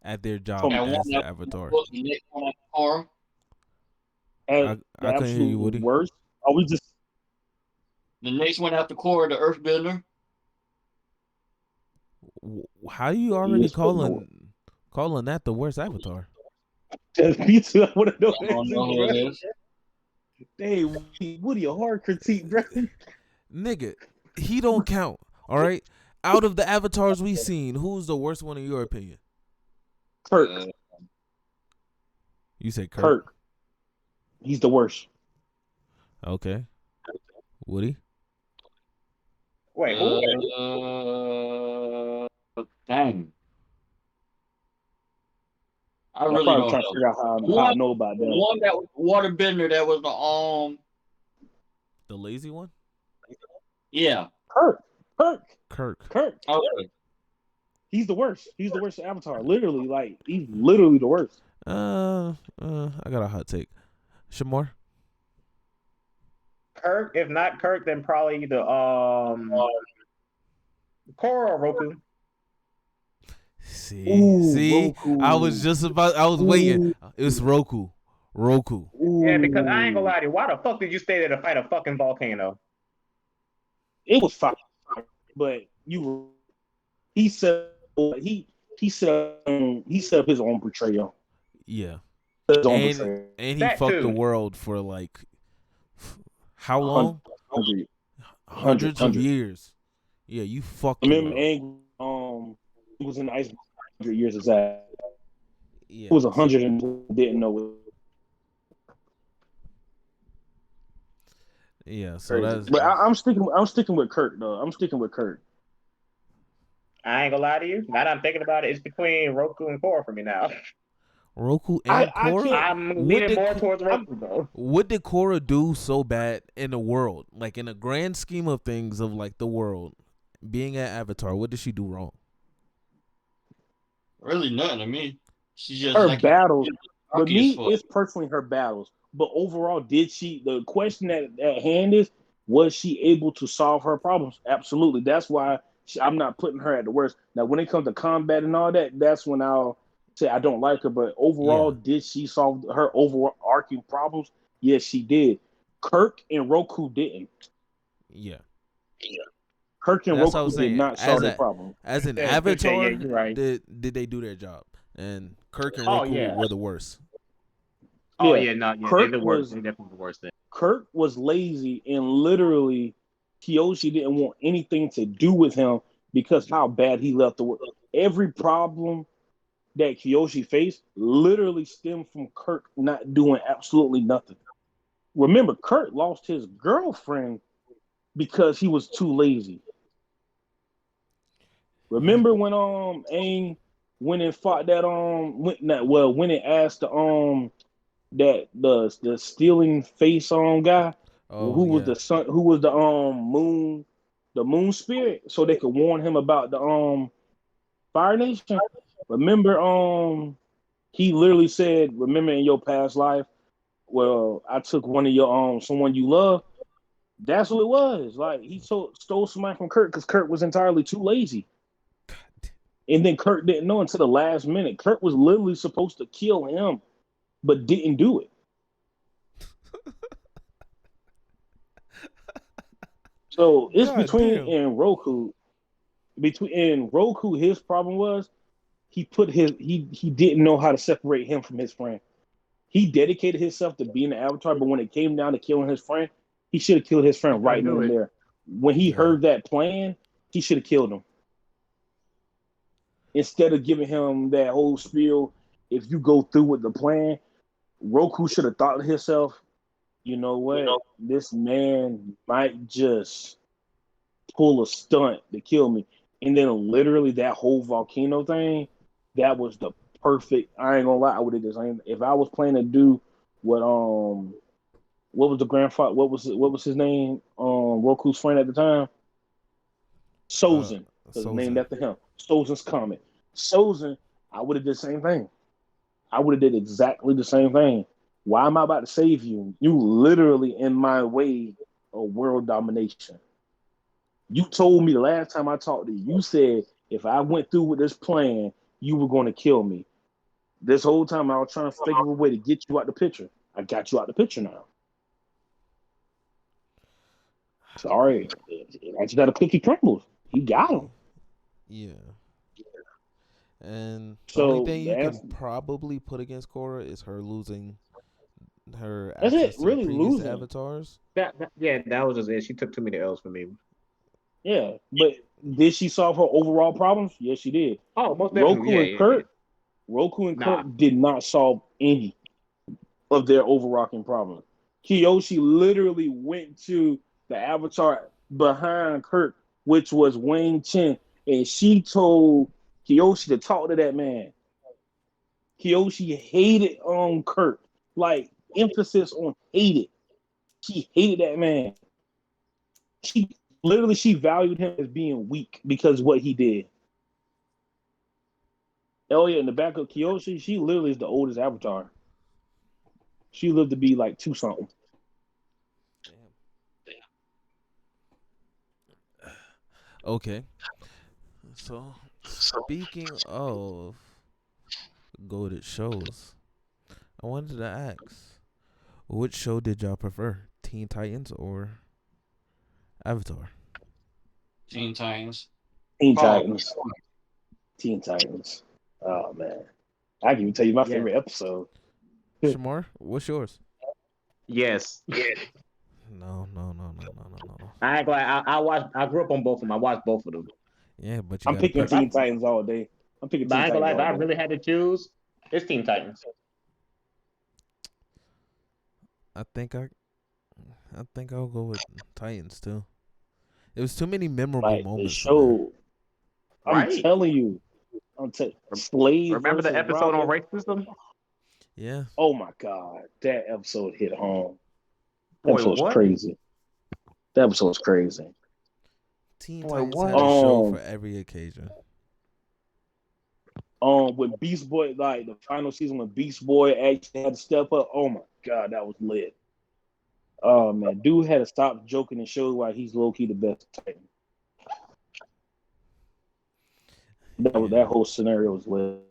at their job as the Avatar? I couldn't hear you, Woody. Worst? Are we just... The next one after Korra, the Earthbender. How you already calling that the worst Avatar? Me too. I want to know. I don't know who it is. Dang, Woody, a hard critique, bro. Nigga, he don't count. All right. Out of the avatars we've seen, who's the worst one in your opinion? Kirk. You say Kirk? Kirk. He's the worst. Okay. Woody? Wait, who? Dang. I I'm really probably don't trying to figure out how I know about that. One that was waterbender that was the lazy one? Yeah. Kirk. Okay. He's the worst. He's the worst Avatar. Literally, like he's literally the worst. I got a hot take. Shamor? Kirk, if not Kirk, then probably the Korra or Roku. See, Roku. I was waiting. It was Roku. Yeah, because I ain't gonna lie to you. Why the fuck did you stay there to fight a fucking volcano? It was fine, but he set up his own portrayal. Yeah. And he fucked the world for like how long? Hundreds of years. Yeah, you fucked the world. And he was in the ice 100 years of that. Yeah. It was 100 and didn't know it. Yeah, so that's. But I'm sticking with Kirk though. I'm sticking with Kirk. I ain't gonna lie to you. Now that I'm thinking about it, it's between Roku and Korra for me now. Roku and Korra? I'm leaning more towards Roku though. What did Korra do so bad in the world? Like in the grand scheme of things of like the world, being an Avatar, what did she do wrong? Really nothing to me. She's just her like battles. But me, it's personally her battles. But overall, the question at hand is, was she able to solve her problems? Absolutely. That's why I'm not putting her at the worst. Now, when it comes to combat and all that, that's when I'll say I don't like her. But overall, did she solve her overarching problems? Yes, she did. Kirk and Roku didn't. Yeah. Kirk and Roku did not solve the problem. As an Avatar, right. did they do their job? And Kirk and Roku were the worst. Oh yeah, no, yeah, they're the worst. They're definitely the worst thing. Kirk was lazy, and literally, Kyoshi didn't want anything to do with him because how bad he left the world. Every problem that Kyoshi faced literally stemmed from Kirk not doing absolutely nothing. Remember, Kirk lost his girlfriend because he was too lazy. Remember when Aang went and fought that when it asked the stealing face guy who was the sun, who was the moon spirit, so they could warn him about the Fire Nation. Remember he literally said, remember in your past life, well, I took one of your someone you love. That's what it was. Like he stole somebody from Kirk because Kirk was entirely too lazy. And then Kirk didn't know until the last minute. Kirk was literally supposed to kill him, but didn't do it. So it's between Roku. Between Roku, his problem was he didn't know how to separate him from his friend. He dedicated himself to being an Avatar, but when it came down to killing his friend, he should have killed his friend right then and there. When he heard that plan, he should have killed him. Instead of giving him that whole spiel, if you go through with the plan, Roku should have thought to himself, you know what? This man might just pull a stunt to kill me. And then literally that whole volcano thing, that was the perfect. I ain't gonna lie, I would have just if I was planning to do what was the grandfather? What was his name? Roku's friend at the time, Sozin. Named after him. Sozin's Comet. Sozin, I would have did the same thing. I would have did exactly the same thing. Why am I about to save you? You literally in my way of world domination. You told me the last time I talked to you, you said if I went through with this plan, you were going to kill me. This whole time I was trying to figure a way to get you out the picture. I got you out the picture now. Sorry. I just got a cookie crumbles. He got him. Yeah. And the only thing you can probably put against Korra is her losing her access to really previous avatars. That was just it. She took too many L's for me. Yeah, but did she solve her overall problems? Yes, she did. Oh, most definitely. Roku and Kirk did not solve any of their overarching problems. Kyoshi literally went to the avatar behind Kirk, which was Wang Chen, and she told Kyoshi to talk to that man. Kyoshi hated Kirk, like emphasis on hated. She hated that man. She valued him as being weak because of what he did. Oh yeah, in the back of Kyoshi, she literally is the oldest Avatar. She lived to be like 2 something. Okay. So speaking of goated shows, I wanted to ask, which show did y'all prefer, Teen Titans or Avatar? Teen Titans. Teen Titans. Teen Titans. Oh man, I can even tell you my favorite episode. Shamar, what's yours? Yes. No. I ain't gonna. I grew up on both of them. I watched both of them. Yeah, but you I'm gotta picking pick. Teen Titans all day. I'm picking But I Teen ain't gonna lie. Titans If I all day. really had to choose, it's Teen Titans. I think I'll go with Titans too. It was too many memorable Like the moments. show, I'm Right. telling you, Slade. Remember the versus episode on Robin. racism? Yeah. Oh my god, that episode hit home. That Boy, episode was what? crazy. That episode was crazy. Teen Boy, Titans what? had a show for every occasion. When Beast Boy, like the final season when Beast Boy actually had to step up. Oh my god, that was lit. Oh man, dude had to stop joking and show why he's low key the best Titan. That whole scenario was lit.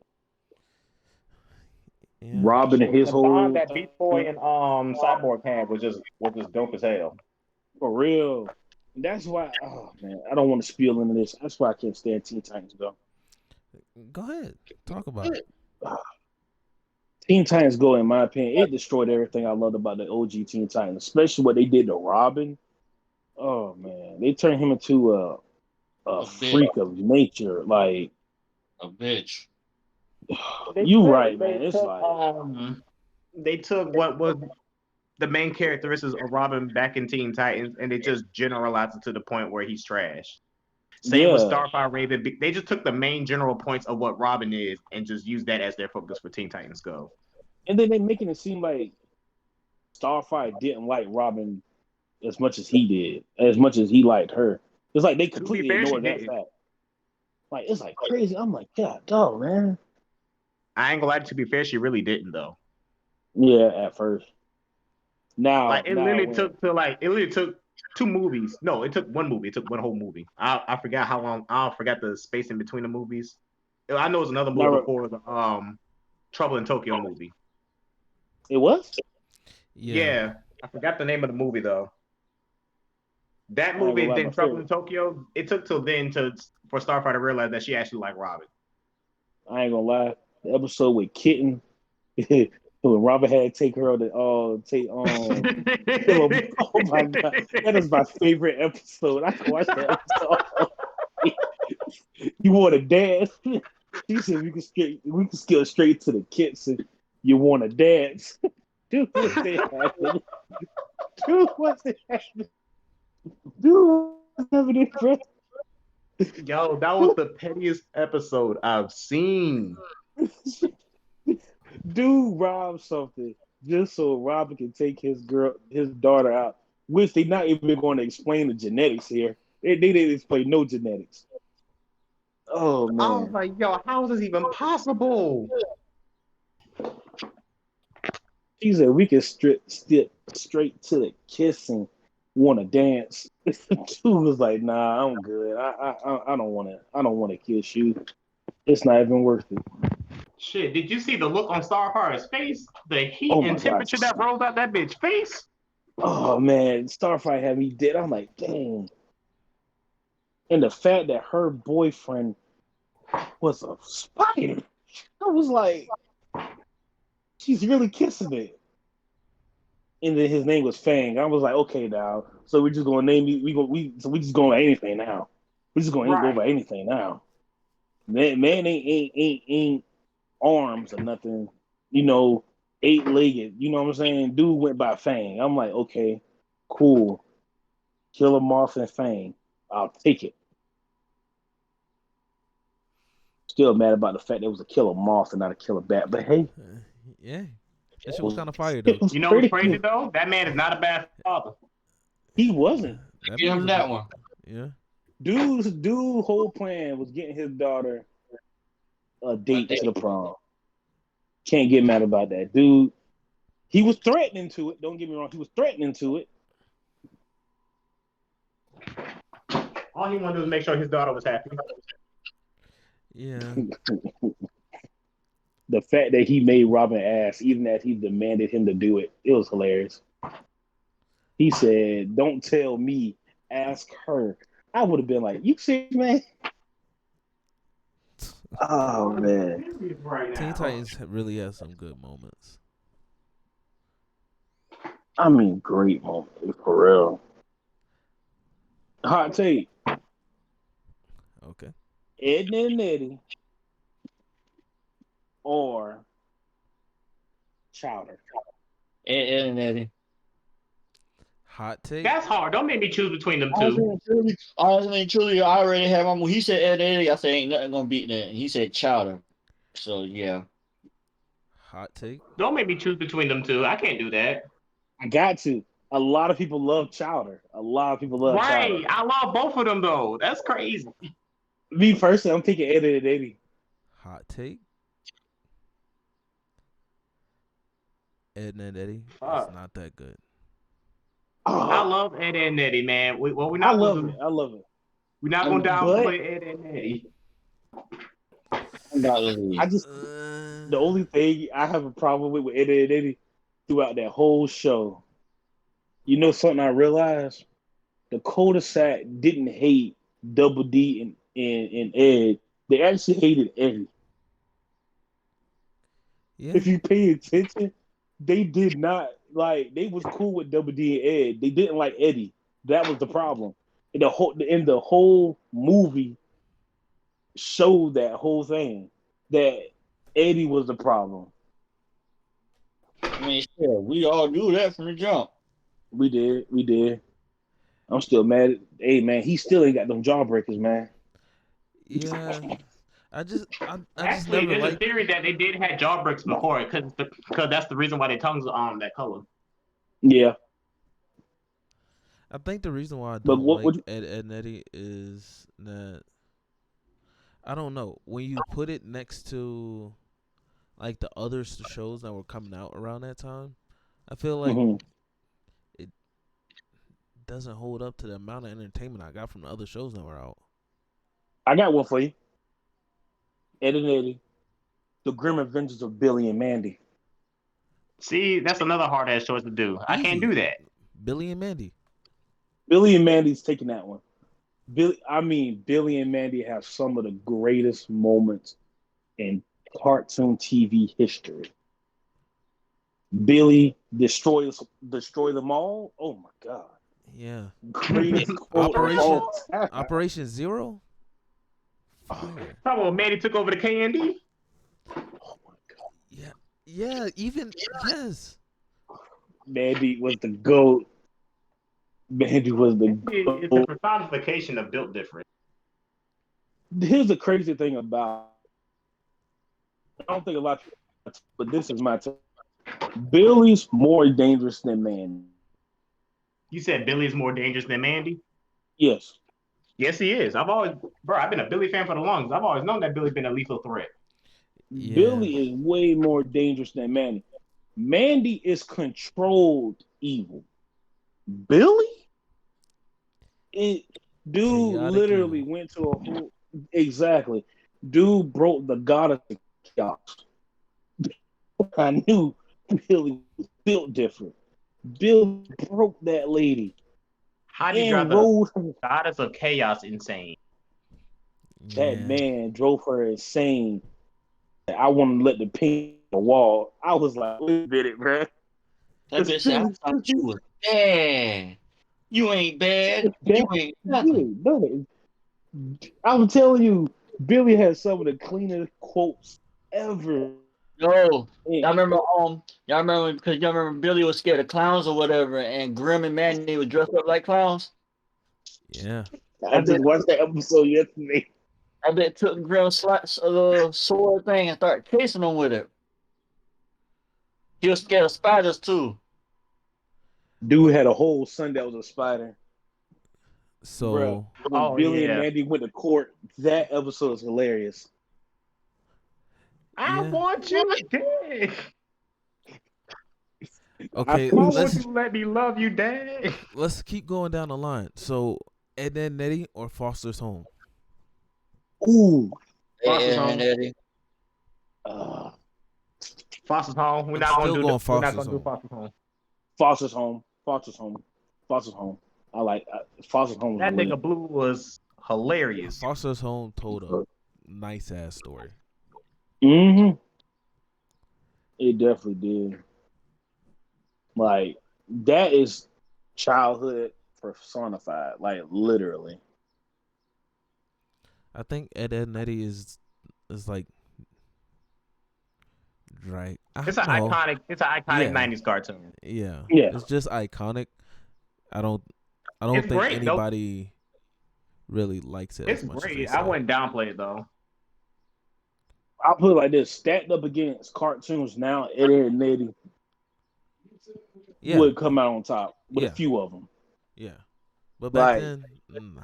Yeah. Robin and his The whole bond that Beast Boy and Cyborg had was just dope as hell. for real. And that's why. Oh man, I don't want to spiel into this. That's why I can't stand Teen Titans Go. Go ahead, talk about it. Teen Titans Go, in my opinion, it destroyed everything I loved about the OG Teen Titans, especially what they did to Robin. Oh man, they turned him into a freak of nature. Like a bitch. You right, man. It's like they took what was the main characteristics of Robin back in Teen Titans, and they just generalized it to the point where he's trash. Same with Starfire Raven. They just took the main general points of what Robin is and just used that as their focus for Teen Titans Go. And then they making it seem like Starfire didn't like Robin as much as he did, as much as he liked her. It's like they completely ignored that fact. Like, it's like crazy. I'm like, God, dog, man. I ain't gonna lie, to be fair, she really didn't though. Yeah, at first. Now, like it literally took 2 movies. No, it took 1 movie. It took 1 whole movie. I forgot how long. I forgot the space in between the movies. I know it was another movie before the Trouble in Tokyo movie. It was? Yeah. I forgot the name of the movie though. That movie, then Trouble in Tokyo, it took till then for Starfire to realize that she actually liked Robin. I ain't gonna lie. The episode with Kitten, when Robin had to take her on oh my god, that is my favorite episode. I can watch that episode. You want to dance? She said we can skip straight to the kids and you want to dance. Dude, what's happening? Dude, what's happening? Dude, what's happening, bro? Yo, that was the pettiest episode I've seen. Dude robbed something just so Robin can take his daughter out. Which they not even going to explain the genetics here. They didn't explain no genetics. Oh man! I was like, yo, how is this even possible? She said we can straight to the kissing. Want to dance? Dude was like, nah, I'm good. I don't want to. I don't want to kiss you. It's not even worth it. Shit, did you see the look on Starfire's face? The heat and temperature that rolls out that bitch face? Oh man, Starfire had me dead. I'm like, dang. And the fact that her boyfriend was a spider, I was like, she's really kissing it. And then his name was Fang. I was like, okay, now, so we're just gonna name you. We just going anything now. We're just going to go by anything now. Man ain't arms or nothing. 8-legged. You know what I'm saying? Dude went by Fang. I'm like, okay, cool. Killer Moth and Fang. I'll take it. Still mad about the fact there was a killer moth and not a killer bat, but hey. Yeah. That shit was kind of fire, though. You know what's crazy, though? That man is not a bad father. He wasn't. Give him that one. Yeah. Dude's whole plan was getting his daughter a date to the prom. Can't get mad about that, dude. He was threatening to it. Don't get me wrong. He was threatening to it. All he wanted to do was make sure his daughter was happy. Yeah. The fact that he made Robin ask, even as he demanded him to do it, it was hilarious. He said, "Don't tell me, ask her." I would have been like, "You serious, man?" Oh man, Teen Titans really has some good moments. I mean, great moment for real. Hot take: Okay. Edna and Eddie or Chowder. Ed and Eddie. Hot take. That's hard. Don't make me choose between them two. Honestly, truly, I already have my. He said Ed and Eddie. I said ain't nothing gonna beat that. He said Chowder. So yeah. Hot take. Don't make me choose between them two. I can't do that. I got to. A lot of people love Chowder. A lot of people love Right. Chowder. I love both of them though. That's crazy. Me personally, I'm picking Edna and Eddie. Hot take. Edna and Eddie. Fuck. It's not that good. I love Ed and Eddie, man. We're I not love it. I love it. We're not gonna But- downplay Ed and Eddie. I just the only thing I have a problem with Edna and Eddie throughout that whole show. You know something I realized? The cul-de-sac didn't hate Double D and Ed. They actually hated Eddie. Yeah. If you pay attention, they did not like. They was cool with Double D and Ed. They didn't like Eddie. That was the problem. In the whole movie showed that whole thing that Eddie was the problem. I mean, sure, we all do that from the jump. We did. I'm still mad. Hey man, he still ain't got them jawbreakers, man. Yeah. I just Actually, never there's a liked. theory that they did have jawbreaks before, because that's the reason why their tongues are that color. Yeah, I think the reason why I But don't what like would- Ed and Eddie is that I don't know, when you put it next to like the other shows that were coming out around that time, I feel like Mhm. it doesn't hold up to the amount of entertainment I got from the other shows that were out. I got one for you. Ed and Eddie, The Grim Adventures of Billy and Mandy. See, that's another hard ass choice to do. I can't Easy. do that. Billy and Mandy. Billy and Mandy's taking that one. Billy and Mandy have some of the greatest moments in cartoon TV history. Billy destroys them all. Oh my god! Yeah. Greatest quote of all time. Operation Zero? Fire. Probably when Manny took over the KND. Oh my god! Yeah. Yeah, even yes. Mandy was the GOAT. Mandy was the It's GOAT. a personification of built different. Here's the crazy thing about. I don't think a lot of people, but this is my take. Billy's more dangerous than Mandy. You said Billy's more dangerous than Mandy? Yes. Yes, he is. I've been a Billy fan for the longest. I've always known that Billy's been a lethal threat. Yeah. Billy is way more dangerous than Mandy. Mandy is controlled evil. Billy? Dude Chaotic literally evil. went to a whole. Exactly. Dude broke the god of chaos. I knew Billy was built different. Bill broke that lady How do you and drive the rode her. goddess of chaos insane? That Yeah. man drove her insane. I want to let the paint on the wall. I was like, wait a minute, bro. That bitch said, I thought you was bad. You ain't bad. You ain't nothing. No, I'm telling you, Billy has some of the cleanest quotes ever. No. Y'all remember because y'all remember Billy was scared of clowns or whatever, and Grim and Mandy was dressed up like clowns? Yeah. I just watched that episode yesterday. I bet took Grim's sword thing and started chasing him with it. He was scared of spiders too. Dude had a whole son that was a spider. So Bruh, when Oh, Billy yeah. and Mandy went to court, that episode is hilarious. I Yeah. want you dead. Okay, Why let's won't you let me love you, Dad? let's keep going down the line. So, Ed, Edd n Eddy or Foster's Home? Ooh. Foster's And home. Eddie. Uh, Foster's home. We're I'm not still gonna do. going We're not Foster's gonna do Home. Foster's home. Foster's home. Foster's home. Foster's home. I like Foster's home. That nigga Blue was hilarious. Foster's Home told a nice ass story. Mm-hmm. It definitely did. Like that is childhood personified. Like literally. I think Ed, Edd n Eddy is like right. It's an iconic. It's an iconic '90s cartoon. Yeah. Yeah. It's just iconic. I don't It's think great, though. anybody really likes it It's as much great. as they I say. wouldn't downplay it though. I'll put it like this: stacked up against cartoons now, Ed, Edd n Eddy Yeah. would come out on top with Yeah. a few of them. Yeah. But back Like- then, nah.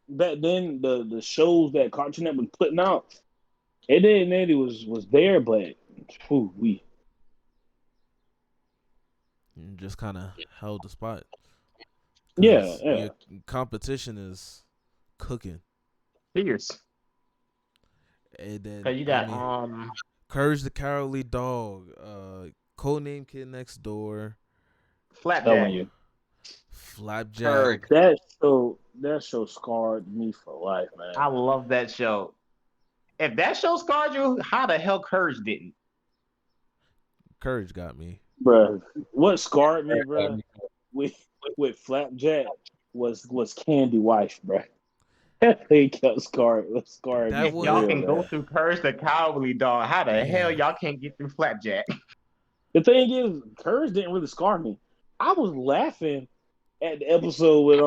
Back then, the shows that Cartoon Network was putting out, Ed, Edd n Eddy was there, but we Just kind of held the spot. 'Cause Yeah, yeah. Your competition is cooking. Fierce. And then Cause you got I mean, Courage the Cowardly Dog, Codename Kid Next Door, Flapjack. telling you Flapjack. Kirk. that show scarred me for life, man. I love that show. If that show scarred you, how the hell Courage didn't? Courage got me. Bruh, what scarred me, bruh, with Flapjack was Candy Wife, bruh. He kept scarring That me. If was- y'all real can go bad. through Courage the Cowardly Dog, how the Yeah. hell y'all can't get through Flapjack? The thing is, Courage didn't really scar me. I was laughing at the episode with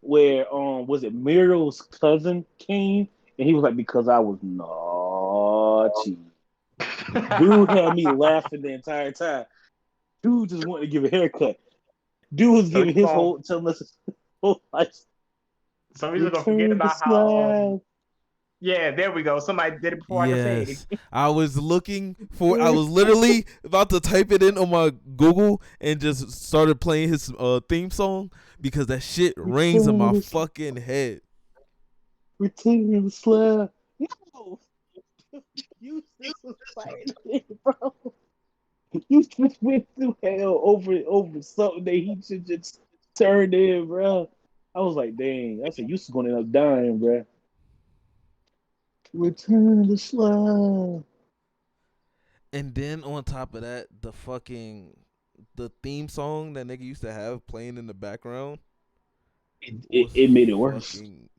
where was it Muriel's cousin came and he was like, because I was naughty. Dude had me laughing the entire time. Dude just wanted to give a haircut. Dude was So giving you his gonna- whole telling us his whole life. So we're just gonna forget Return the about how. slide. Yeah, there we go. Somebody did it before I could say Yes. it. I was literally about to type it in on my Google and just started playing his theme song because that shit rings in my fucking head. Return the slab. No. You just was fighting, bro. You just went through hell over something that he should just turned in, bro. I was like, dang. I said, you was going to end up dying, bro. Return the slab. And then on top of that, the theme song that nigga used to have playing in the background. It made it worse. fucking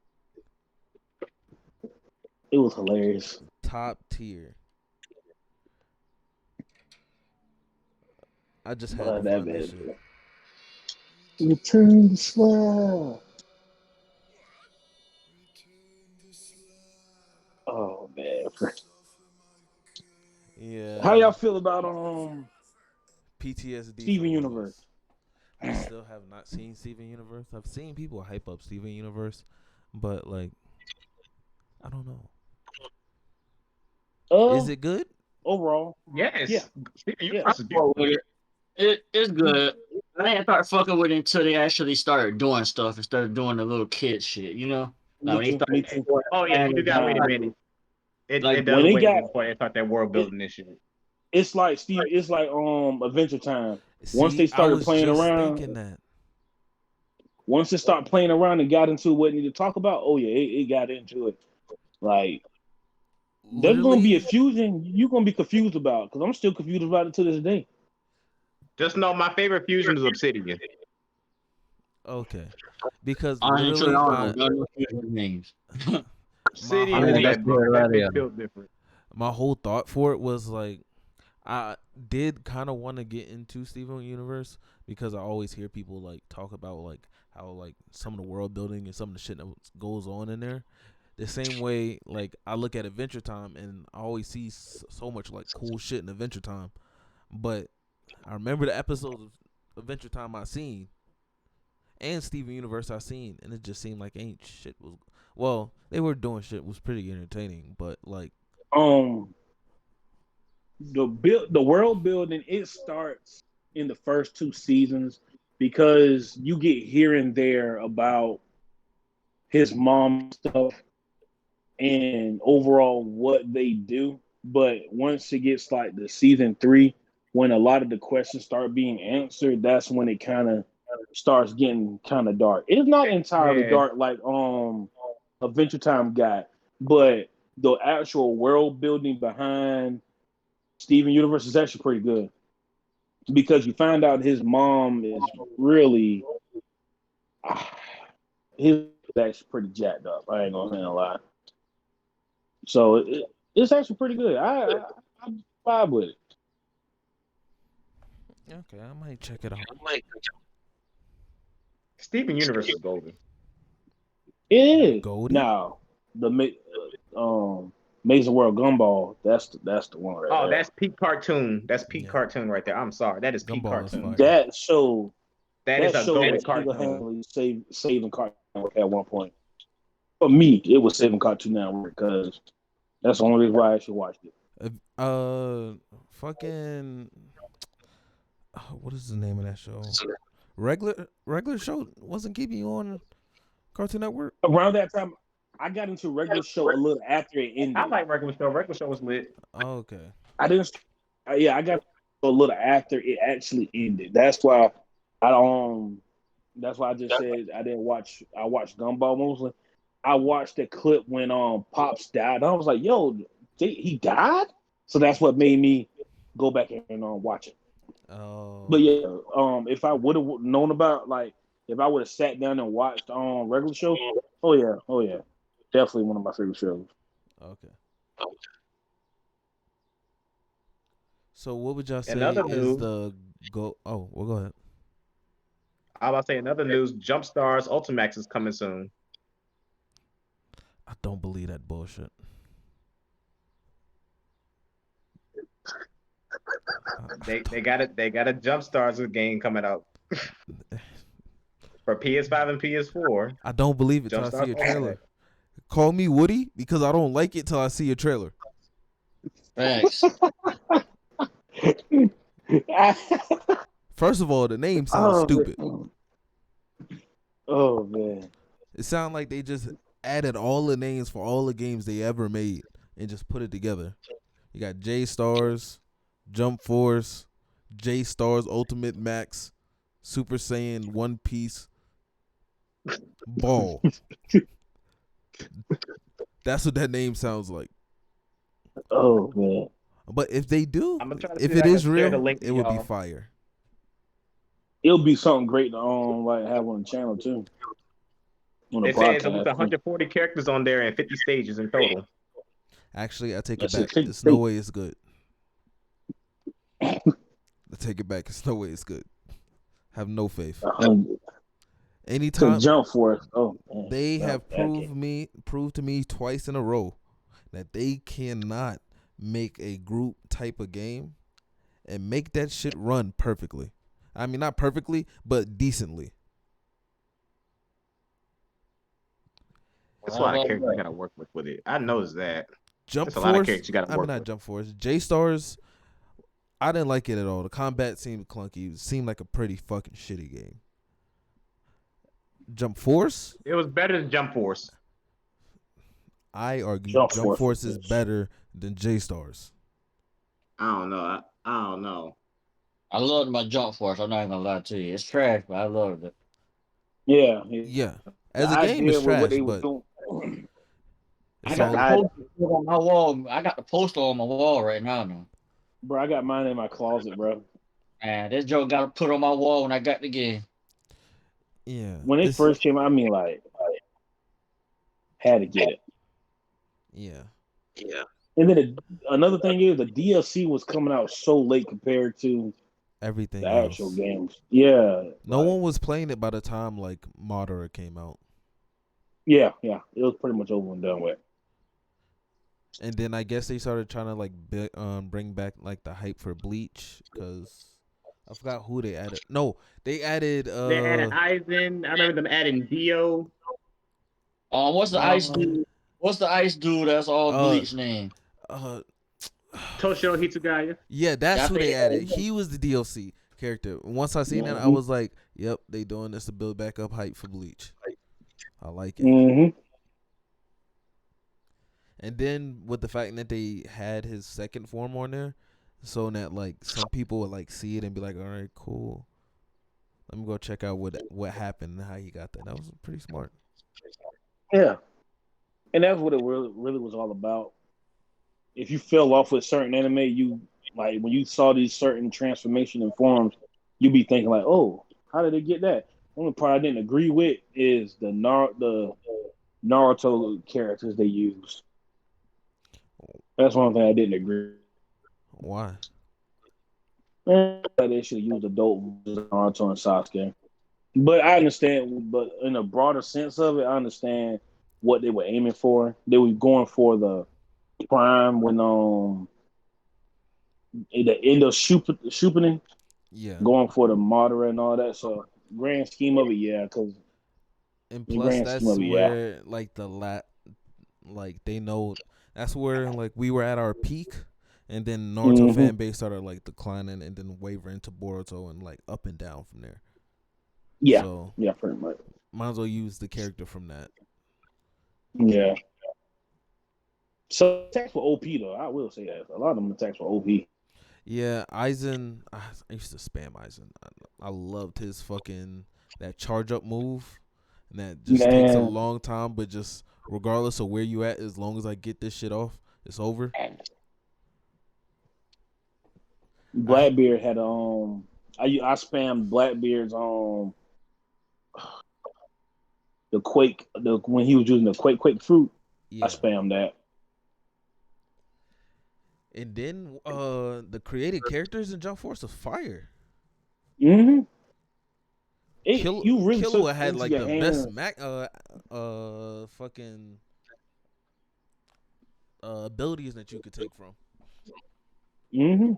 It was hilarious. top tier. I just had Oh, to that find that bad. shit. Return the slab. Oh man. Yeah. How y'all feel about PTSD? Steven from Universe? I still have not seen Steven Universe. I've seen people hype up Steven Universe, but like, I don't know. Is it good? overall? Yes. Yeah. Yeah. I fuck with it. It's good. I didn't start fucking with it until they actually started doing stuff instead of doing the little kid shit, you know? Like, Me they too, me started too. Oh yeah, you gotta wait a minute. It Like, does when they wait got- before they start that world building this shit. It's like Adventure Time. Once See, they started I was playing just around- thinking that. Once it started playing around and got into what it needed to talk about, oh yeah, it got into it. Like there's gonna be a Literally- fusion you're gonna be confused about because I'm still confused about it to this day. Just know my favorite fusion is Obsidian. Okay, because I ain't literally sure my, no future names. Obsidian whole- is That's where that it big is. built different. my whole thought for it was like, I did kind of want to get into Steven Universe because I always hear people like talk about like how like some of the world building and some of the shit that goes on in there. The same way like I look at Adventure Time and I always see so much like cool shit in Adventure Time, but I remember the episodes of Adventure Time I seen and Steven Universe I seen, and it just seemed like ain't shit was. Well, they were doing shit was pretty entertaining, but like The world building, it starts in the first 2 seasons because you get here and there about his mom stuff and overall what they do. But once it gets like the season 3, when a lot of the questions start being answered, that's when it kind of starts getting kind of dark. It's not entirely dark like Adventure Time got, but the actual world building behind Steven Universe is actually pretty good because you find out his mom is really his actually pretty jacked up. I ain't gonna say a lie. So it's actually pretty good. I vibe with it. Okay, I might check it out. Steven Universe is golden. It is. Goldie? Now the Amazing World Gumball. That's the one right there. That's peak cartoon. That's peak cartoon right there. I'm sorry, that is peak Gumball is cartoon. fire. That show. That is a golden cartoon. Saving Cartoon Network at one point. For me, it was saving Cartoon Network because that's the only reason why I actually watched it. Fucking. What is the name of that show? Regular show wasn't keeping you on Cartoon Network. Around that time, I got into regular show a little after it ended. I like regular show. Regular show was lit. Oh, okay. I didn't. I got a little after it actually ended. That's why That's why I just said I didn't watch. I watched Gumball mostly. I watched the clip when Pops died. I was like, "Yo, he died." So that's what made me go back and watch it. Oh. But yeah, if I would have known about, like, if I would have sat down and watched regular show, oh yeah, definitely one of my favorite shows. Okay. So what would y'all say Another is news. the go? Oh, well, go ahead. I was about to say another news. Jump Stars Ultimax is coming soon. I don't believe that bullshit. They got it. They got a Jump Stars game coming out for PS5 and PS4. I don't believe it till I see a trailer. Call me Woody because I don't like it till I see a trailer. Thanks. First of all, the name sounds stupid. Oh man, it sounds like they just added all the names for all the games they ever made and just put it together. You got J Stars, Jump Force, J Stars Ultimate Max, Super Saiyan One Piece, Ball. That's what that name sounds like. Oh man. But if they do, if it it is real, link it would be fire. It'll be something great to like have on the channel too. It says with 140 characters on there and 50 stages in total. Actually, I take it back. There's no way it's good. I take it back. There's no way it's good. Have no faith. Anytime Jump Force. Oh, man. They have proved to me twice in a row that they cannot make a group type of game and make that shit run perfectly. I mean, not perfectly, but decently. That's a lot of characters you gotta work with it. I noticed that. Jump That's a Force. lot of characters you gotta work not with. Jump Force. J Stars. I didn't like it at all. The combat seemed clunky. It seemed like a pretty fucking shitty game. Jump Force. It was better than Jump Force. I argue Jump Force is better than J Stars. I don't know. I don't know. I loved my Jump Force. I'm not even gonna lie to you. It's trash, but I loved it. Yeah. As a game, it's trash, but I got the poster on my wall. I got the poster on my wall right now. Bro, I got mine in my closet, bro. Man, this joke got to put on my wall when I got the game. Yeah. When it first came out, I mean, like, had to get it. Yeah. And then another thing is the DLC was coming out so late compared to everything the else. actual games. Yeah. No one was playing it by the time like Madara came out. Yeah. It was pretty much over and done with. And then I guess they started trying to like bring back like the hype for Bleach because I forgot who they added. No, they added. They added Aizen. I remember them adding Dio. What's the ice dude? What's the ice dude? That's all Bleach name. uh, Toshio Hitsugaya. yeah, that's I who they think- added. He was the DLC character. Once I seen that, I was like, "Yep, they doing this to build back up hype for Bleach." I like it. Mm-hmm. And then with the fact that they had his second form on there, so that like some people would like see it and be like, "All right, cool. Let me go check out what happened and how he got that." That was pretty smart. Yeah, and that's what it really was all about. If you fell off with certain anime, you like when you saw these certain transformation and forms, you be thinking like, "Oh, how did they get that?" Only part I didn't agree with is the Naruto characters they used. That's one thing I didn't agree. Why? They should use adult Naruto and Sasuke. But I understand. But in a broader sense of it, I understand what they were aiming for. They were going for the prime when the end of Shupening, Yeah. going for the Madara and all that. So grand scheme of it, yeah. Because And the plus, grand that's scheme of it, yeah. where like like they know that's where like we were at our peak, and then Naruto fan base started like declining and then wavering to Boruto and like up and down from there. Yeah, So yeah, pretty much. might as well use the character from that. Yeah. So attacks were OP though. I will say that a lot of them attacks were OP. Yeah, Aizen. I used to spam Aizen. I loved his fucking that charge up move, and that just takes a Man. long time. But just regardless of where you at, as long as I get this shit off, it's over. Blackbeard had I spammed Blackbeard's the Quake when he was using the Quake fruit. Yeah. I spammed that. And then the created characters in Jump Force was fire. Mm-hmm. You really Killua had into like your the hands. best fucking abilities that you could take from. Mm-hmm.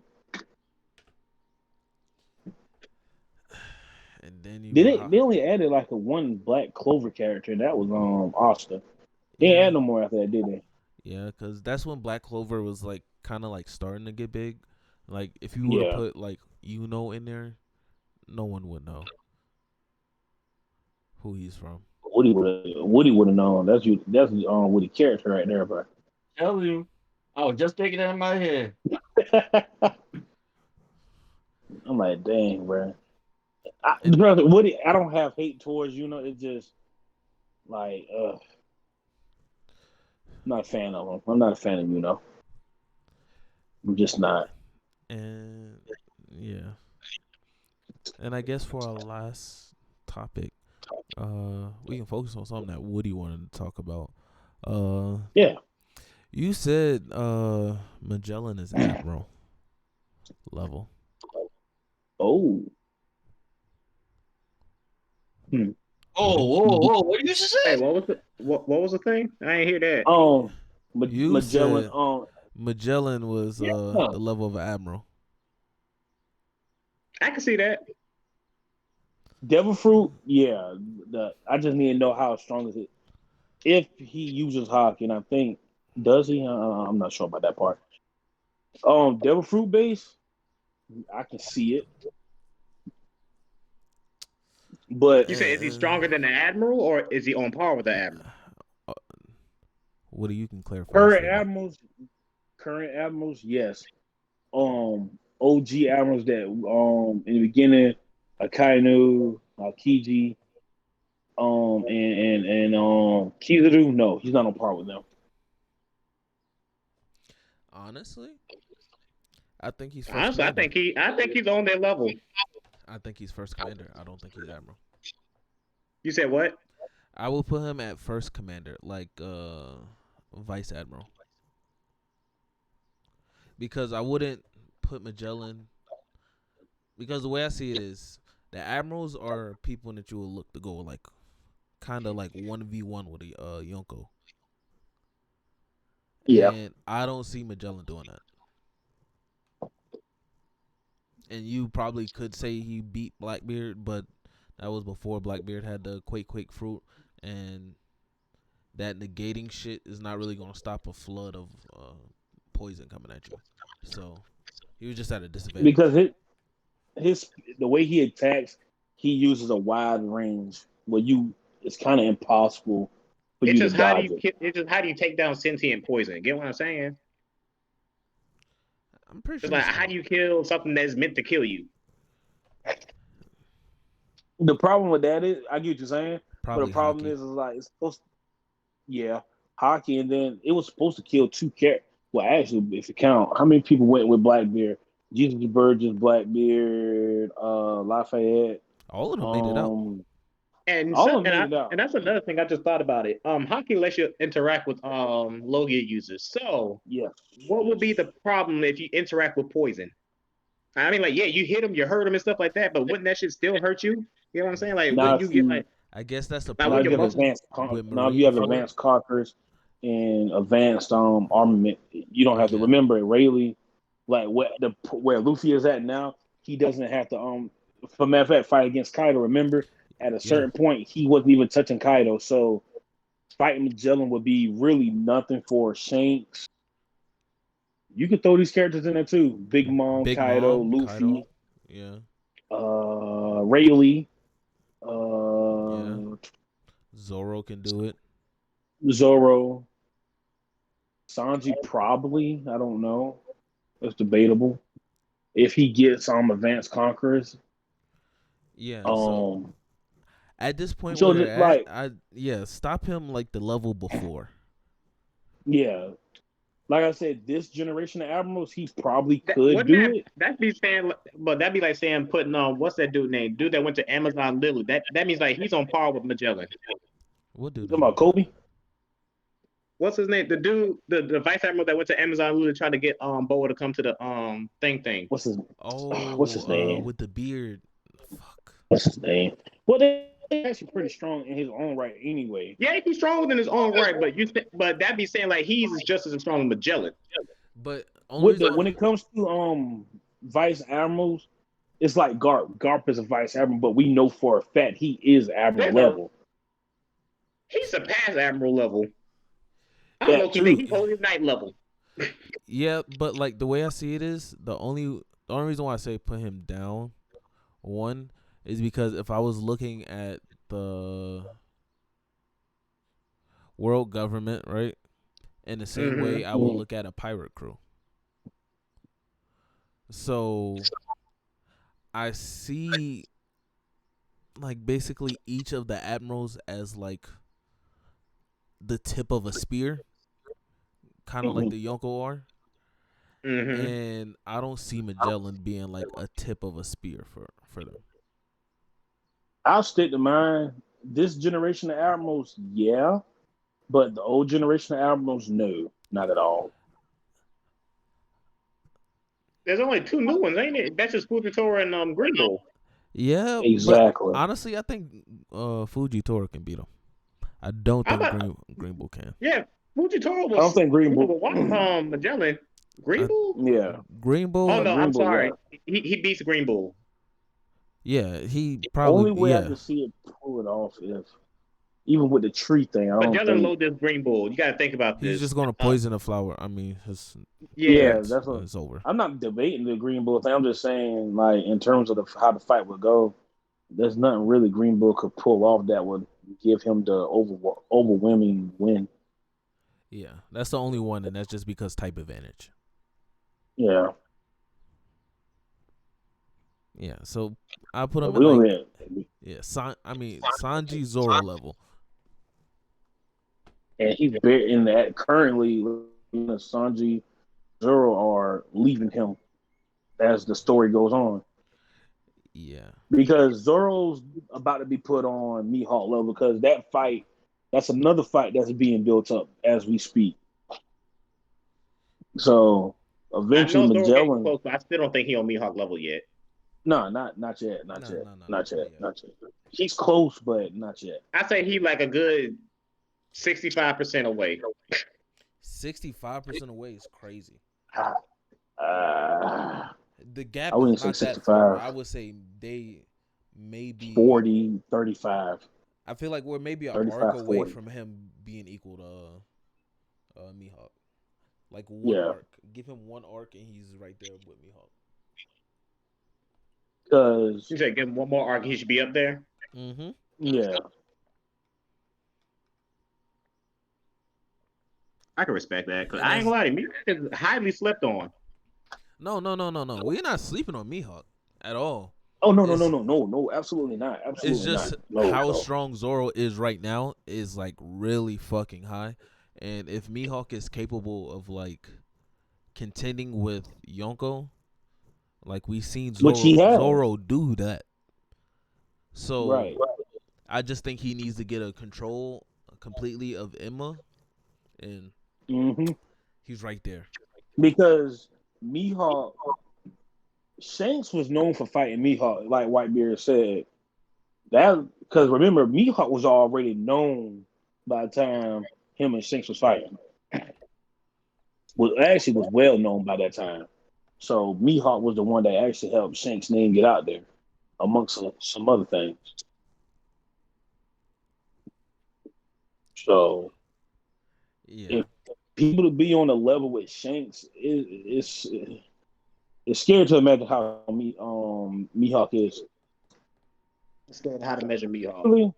And then you They only added like a one Black Clover character, and that was Asta. They didn't add no more after that, did they? Yeah, because that's when Black Clover was like kind of like starting to get big. Like if you would have put like in there, no one would know who he's from. Woody would have known. That's Woody character right there, bro. Tell you, I was just thinking that in my head. I'm like, dang, bro. Brother, Woody, I don't have hate towards it's just like I'm not a fan of him. I'm not a fan of I'm just not. And yeah. And I guess for our last topic, we can focus on something that Woody wanted to talk about. Yeah. You said Magellan is Admiral level. Oh. Oh, whoa! What did you just say? Hey, what was the thing? I ain't hear that. Magellan. Said Magellan was the level of an admiral. I can see that. Devil Fruit, yeah. I just need to know how strong is it. If he uses Haki, and I think does he? I'm not sure about that part. Devil Fruit base, I can see it. But You say, is he stronger than the Admiral, or is he on par with the Admiral? What do you can clarify? Current admirals, yes. OG admirals that in the beginning, Akainu, Kiji, and Kizaru, no, he's not on par with them. Honestly, I think he's first. Honestly, commander. I think he's on their level. I think he's first commander. I don't think he's admiral. You said what? I will put him at first commander, like vice admiral, because I wouldn't put Magellan. Because the way I see it is, the admirals are people that you will look to go like, kind of like 1v1 with a Yonko. Yeah, and I don't see Magellan doing that. And you probably could say he beat Blackbeard, but that was before Blackbeard had the Quake fruit, and that negating shit is not really going to stop a flood of poison coming at you. So he was just at a disadvantage. Because the way he attacks, he uses a wide range where it's kind of impossible for you to dodge it. It's just how do you take down sentient poison? Get what I'm saying? I'm pretty It's sure. like how do you kill something that's meant to kill you? The problem with that is, I get what you're saying, Probably but the problem hockey. is like it's supposed to, yeah, hockey, and then it was supposed to kill two characters. Well, actually, if you count, how many people went with Blackbeard? Jesus Burgess, Blackbeard, Lafayette. All of them made it out. And all of them made it out. And that's another thing I just thought about it. Hockey lets you interact with Logia users. So yeah, what would be the problem if you interact with poison? I mean, like, yeah, you hit them, you hurt them and stuff like that, but wouldn't that shit still hurt you? You know what I'm saying? Like, Nah, when you get like, I guess that's the now problem. you have advanced conquerors and advanced armament. You don't have to remember Rayleigh, like where Luffy is at now. He doesn't have to for matter of fact fight against Kaido. Remember, at a certain point, he wasn't even touching Kaido, so fighting Magellan would be really nothing for Shanks. You could throw these characters in there too: Big Mom, Kaido, Luffy, Rayleigh. Zoro can do it. Zoro. Sanji probably. I don't know. It's debatable. If he gets advanced conquerors. Yeah. So at this point where they're at, stop him like the level before. Yeah. Like I said, this generation of admirals, he probably could do it. That'd be saying, but that'd be like saying putting on what's that dude name? Dude that went to Amazon Lily. That means like he's on par with Magellan. What dude? You talking about Kobe? What's his name? The dude, the vice admiral that went to Amazon Lily trying to get Boa to come to the thing. What's his name? With the beard. Fuck. What's his name? Well, they're actually pretty strong in his own right anyway. Yeah, he's stronger in his own right, but that'd be saying like he's just as strong as Magellan. But when it comes to vice admirals, it's like Garp. Garp is a vice admiral, but we know for a fact he is admiral level. He surpassed admiral level. I don't know if he's holy knight level. Yeah, but like the way I see it is the only reason why I say put him down one is because if I was looking at the world government, right, in the same way I would look at a pirate crew. So I see like basically each of the admirals as like the tip of a spear, kind of like the Yonko are. And I don't see Magellan being like a tip of a spear for them. I'll stick to mine. This generation of admirals, yeah, but the old generation of admirals, no, not at all. There's only two new ones, ain't it? That's just Fujitora and Green Bull. Yeah, exactly. Honestly, I think Fujitora can beat him. I don't think Green Bull can. Yeah, Fujitora was. I don't think Green Bull. Magellan. Green Bull? Yeah. Green Bull. Oh no, Green I'm Bull, sorry. Yeah. He beats Green Bull. Yeah, he probably. Only way I can see it pull it off is even with the tree thing. Magellan load this Green Bull. You got to think about this. He's just going to poison the flower. I mean, that's it's over. I'm not debating the Green Bull thing. I'm just saying, like, in terms of how the fight would go, there's nothing really Green Bull could pull off that would give him the overwhelming win. Yeah, that's the only one, and that's just because type advantage. Yeah. Yeah, so I put him in Sanji Zoro level. level. And he's in that currently. Sanji, Zoro are leaving him as the story goes on. Yeah, because Zoro's about to be put on Mihawk level because that's another fight that's being built up as we speak. So eventually Magellan. Close, but I still don't think he's on Mihawk level yet. No, not yet. Not yet. He's close, but not yet. I say he like a good 65% away. 65% away is crazy. The gap. I wouldn't say 65. I would say they maybe 40, 35. I feel like we're maybe an arc away from him being equal to Mihawk. Like one Yeah. arc. Give him one arc and he's right there with Mihawk. Because You said give him one more arc, he should be up there. Mm-hmm. yeah, I can respect that because And I ain't that's- gonna lie to you, Mihawk is highly slept on. No. We're not sleeping on Mihawk at all. oh no, It's- absolutely not, It's absolutely just not. No, how no. strong Zoro is right now is like really fucking high. And if Mihawk is capable of like contending with Yonko, like we seen Which he has. Zoro do that. So Right. I just think he needs to get a control completely of Emma, and Mm-hmm. he's right there. Because Mihawk, Shanks was known for fighting Mihawk, like Whitebeard said. That because remember, Mihawk was already known by the time him and Shanks was fighting. Was well known by that time. So Mihawk was the one that actually helped Shanks' name get out there, amongst some other things. So Yeah. if people to be on a level with Shanks, it's scary to imagine how Mihawk is. Understand how to measure Mihawk.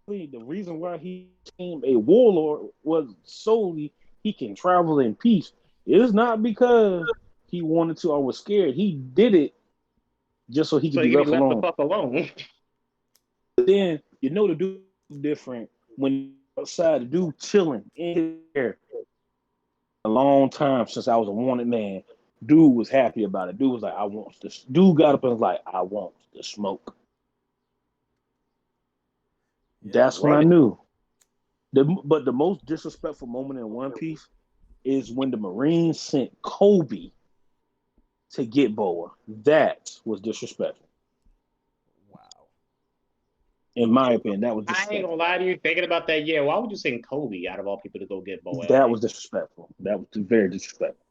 Really, the reason why he became a warlord was solely he can travel in peace. It is not because he wanted to or was scared. He did it just so he could So be he can left be left alone. the fuck alone. But then the dude different when outside the dude chilling in there. A long time since I was a wanted man. Dude was happy about it. Dude was like, I want this. Dude got up and was like, I want the smoke. That's when I knew. But the most disrespectful moment in One Piece is when the Marines sent Kobe to get Boa. That was disrespectful. Wow. In my opinion, that was I ain't disrespectful. gonna lie to you. Thinking about that, yeah, why would you send Kobe out of all people to go get Boa? That was disrespectful. That was very disrespectful.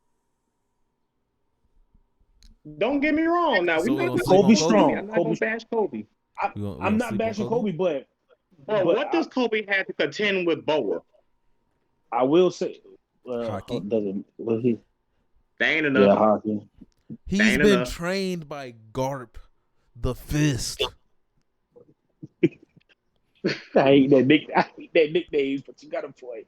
Don't get me wrong. Now So we we not gonna gonna Kobe sleep on strong. I'm not gonna bash Kobe. I'm not bashing Kobe, but What does Kobe have to contend with Boa? I will say, Hockey. Was he? That ain't Yeah, enough. hockey. He's Ain't been enough. trained by Garp, the Fist. I hate that nickname, but you got a point.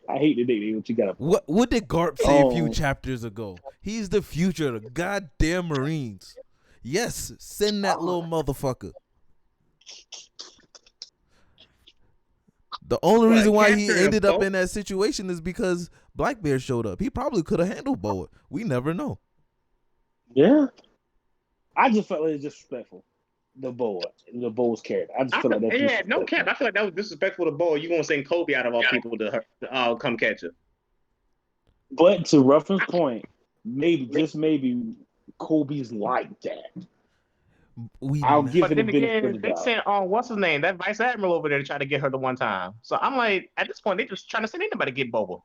I hate the nickname, but you got a point. What did Garp say a few Oh. chapters ago? He's the future of the goddamn Marines. Yes, send that little motherfucker. The only What, reason why he capturing a ended up boat? in that situation is because Blackbeard showed up. He probably could have handled Boa. We never know. Yeah, I just felt it was disrespectful. The Boa's character. I just feel like that's Yeah, no disrespectful. cap. I feel like that was disrespectful to Boa. You gonna send Kobe out of all people to come catch her? But to Ruffin's point, maybe Kobe's like that. I'll give But it a then benefit again, of the they doubt. sent what's his name, that vice admiral over there to try to get her the one time. So I'm like, at this point, they just trying to send anybody to get Boba.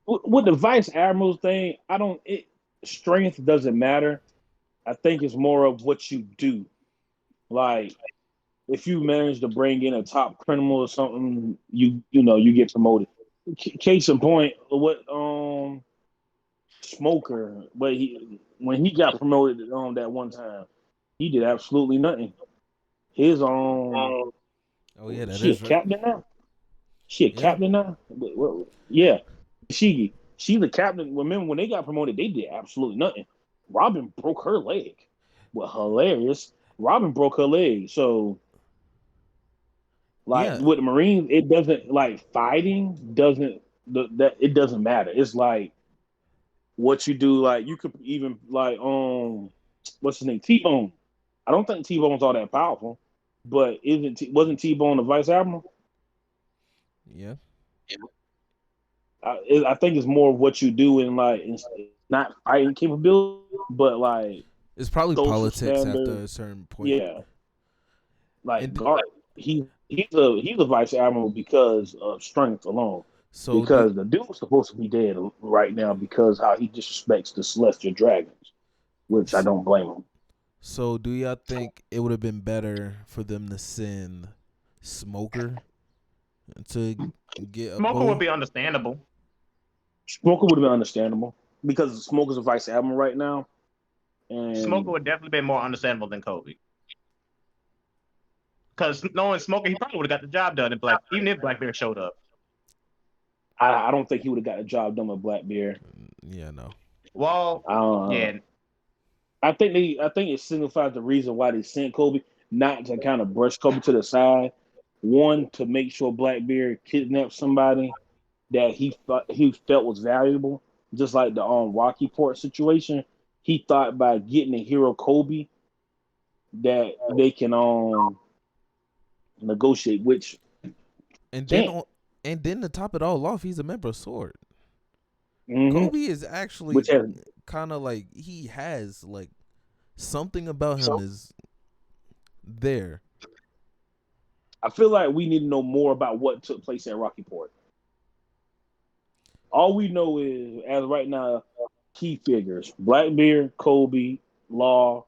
With the vice admiral thing, strength doesn't matter. I think it's more of what you do. Like if you manage to bring in a top criminal or something, you get promoted. Case in point, what Smoker, but when he got promoted that one time, he did absolutely nothing. His Oh yeah, that she is a right. captain now. She a Yeah. captain now. Yeah, she's the captain. Remember when they got promoted, they did absolutely nothing. Robin broke her leg. Well, hilarious. Robin broke her leg. So, Yeah. with the Marines, it doesn't fighting doesn't that it doesn't matter. It's like what you do. Like you could even what's his name, T-Bone. I don't think T-Bone's all that powerful, but wasn't T-Bone the vice admiral? Yeah. I think it's more of what you do in it's not fighting capability, but It's probably social politics standard. after a certain point. Yeah, And- Garp, he's a vice admiral because of strength alone. So Because the dude's supposed to be dead right now because how he disrespects the Celestial Dragons, which I don't blame him. So do y'all think it would have been better for them to send Smoker to get a Smoker Boa? would be understandable. Smoker would have been understandable because Smoker's a vice admiral right now. And Smoker would definitely been more understandable than Kobe. Because knowing Smoker, he probably would have got the job done even if Blackbeard showed up. I don't think he would have got the job done with Blackbeard. Yeah, no. Well, yeah. I think it signifies the reason why they sent Kobe, not to kind of brush Kobe to the side. One, to make sure Blackbeard kidnapped somebody that he felt was valuable, just like the Rocky Port situation. He thought by getting a hero Kobe that they can negotiate, which and then to top it all off, he's a member of SWORD. Mm-hmm. Kobe is actually kind of like he has like something about him is there. I feel like we need to know more about what took place at Rocky Port. All we know is, as right now, key figures: Blackbeard, Kobe, Law.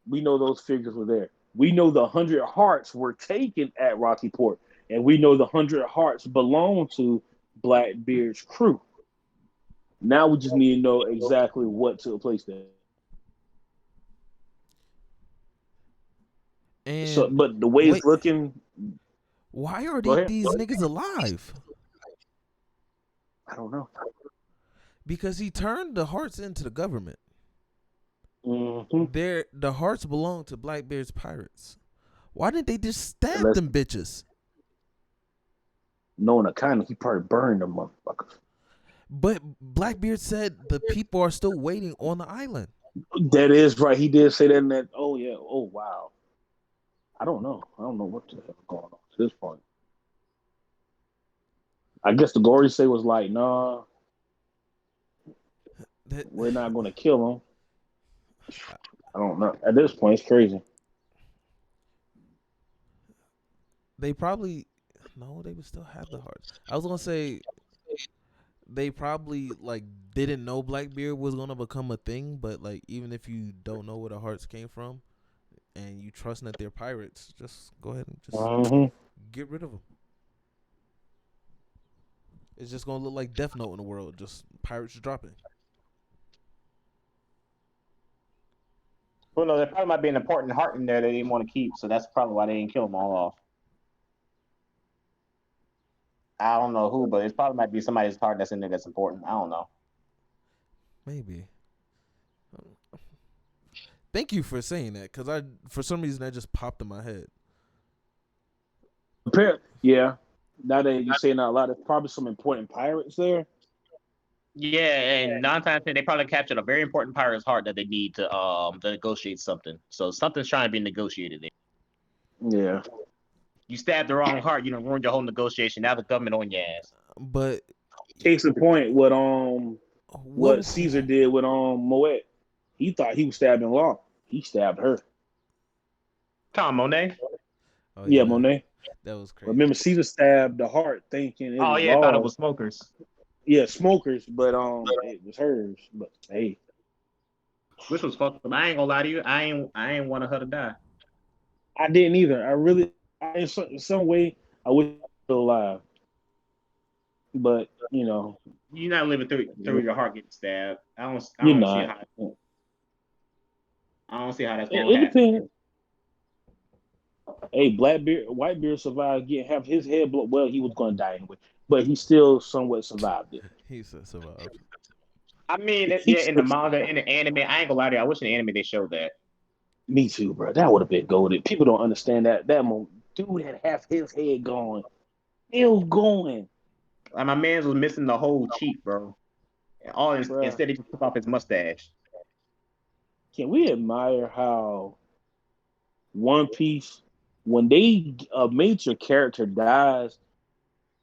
We know those figures were there. We know the 100 hearts were taken at Rocky Port, and we know the 100 hearts belong to Blackbeard's crew. Now we just need to know exactly what took place there. And so, but the way it's looking, why are these niggas alive? I don't know. Because he turned the hearts into the government. Mm-hmm. The hearts belong to Blackbeard's pirates. Why didn't they just stab them bitches? Knowing a kind of, he probably burned them motherfuckers. But Blackbeard said the people are still waiting on the island. That is right. He did say that in that. Oh yeah. Oh wow. I don't know. I don't know what the hell is going on at this point. I guess the Gory say was like, nah, we're not going to kill him. I don't know. At this point, it's crazy. They probably they would still have the hearts. I was gonna say they probably like didn't know Blackbeard was gonna become a thing, but like even if you don't know where the hearts came from and you trust that they're pirates, just go ahead and just get rid of them. It's just gonna look like Death Note in the world, just pirates dropping. Well, no, there probably might be an important heart in there they didn't want to keep, so that's probably why they didn't kill them all off. I don't know who, but it probably might be somebody's heart that's in there that's important. I don't know. Maybe. Thank you for saying that, because for some reason that just popped in my head. Yeah. Now that you're saying that a lot, there's probably some important pirates there. Yeah, and 9 times 10, they probably captured a very important pirate's heart that they need to negotiate something. So something's trying to be negotiated there. Yeah. You stabbed the wrong heart, you ruined your whole negotiation. Now the government on your ass. But case in point, what Caesar did with Moet. He thought he was stabbing Law. He stabbed her. Tom Monet. Oh, yeah, Monet. That was crazy. Remember, Caesar stabbed the heart, thinking it was I thought it was Smokers. Yeah, Smokers, but it was hers. But hey, which was fucked up. I ain't gonna lie to you. I ain't wanted her to die. I didn't either. In some way, I wish she was still alive. But you're not living through your heart getting stabbed. I don't see how that's going to happen. Hey, Whitebeard survived have his head blown. Well, he was going to die anyway, but he still somewhat survived it. He survived. I mean, in the manga, in the anime, I ain't gonna lie to you. I wish in the anime they showed that. Me too, bro. That would have been goated. People don't understand that. That dude had half his head gone, still going. Like my man was missing the whole cheek, bro. Instead, he just took off his mustache. Can we admire how One Piece, when a major character dies,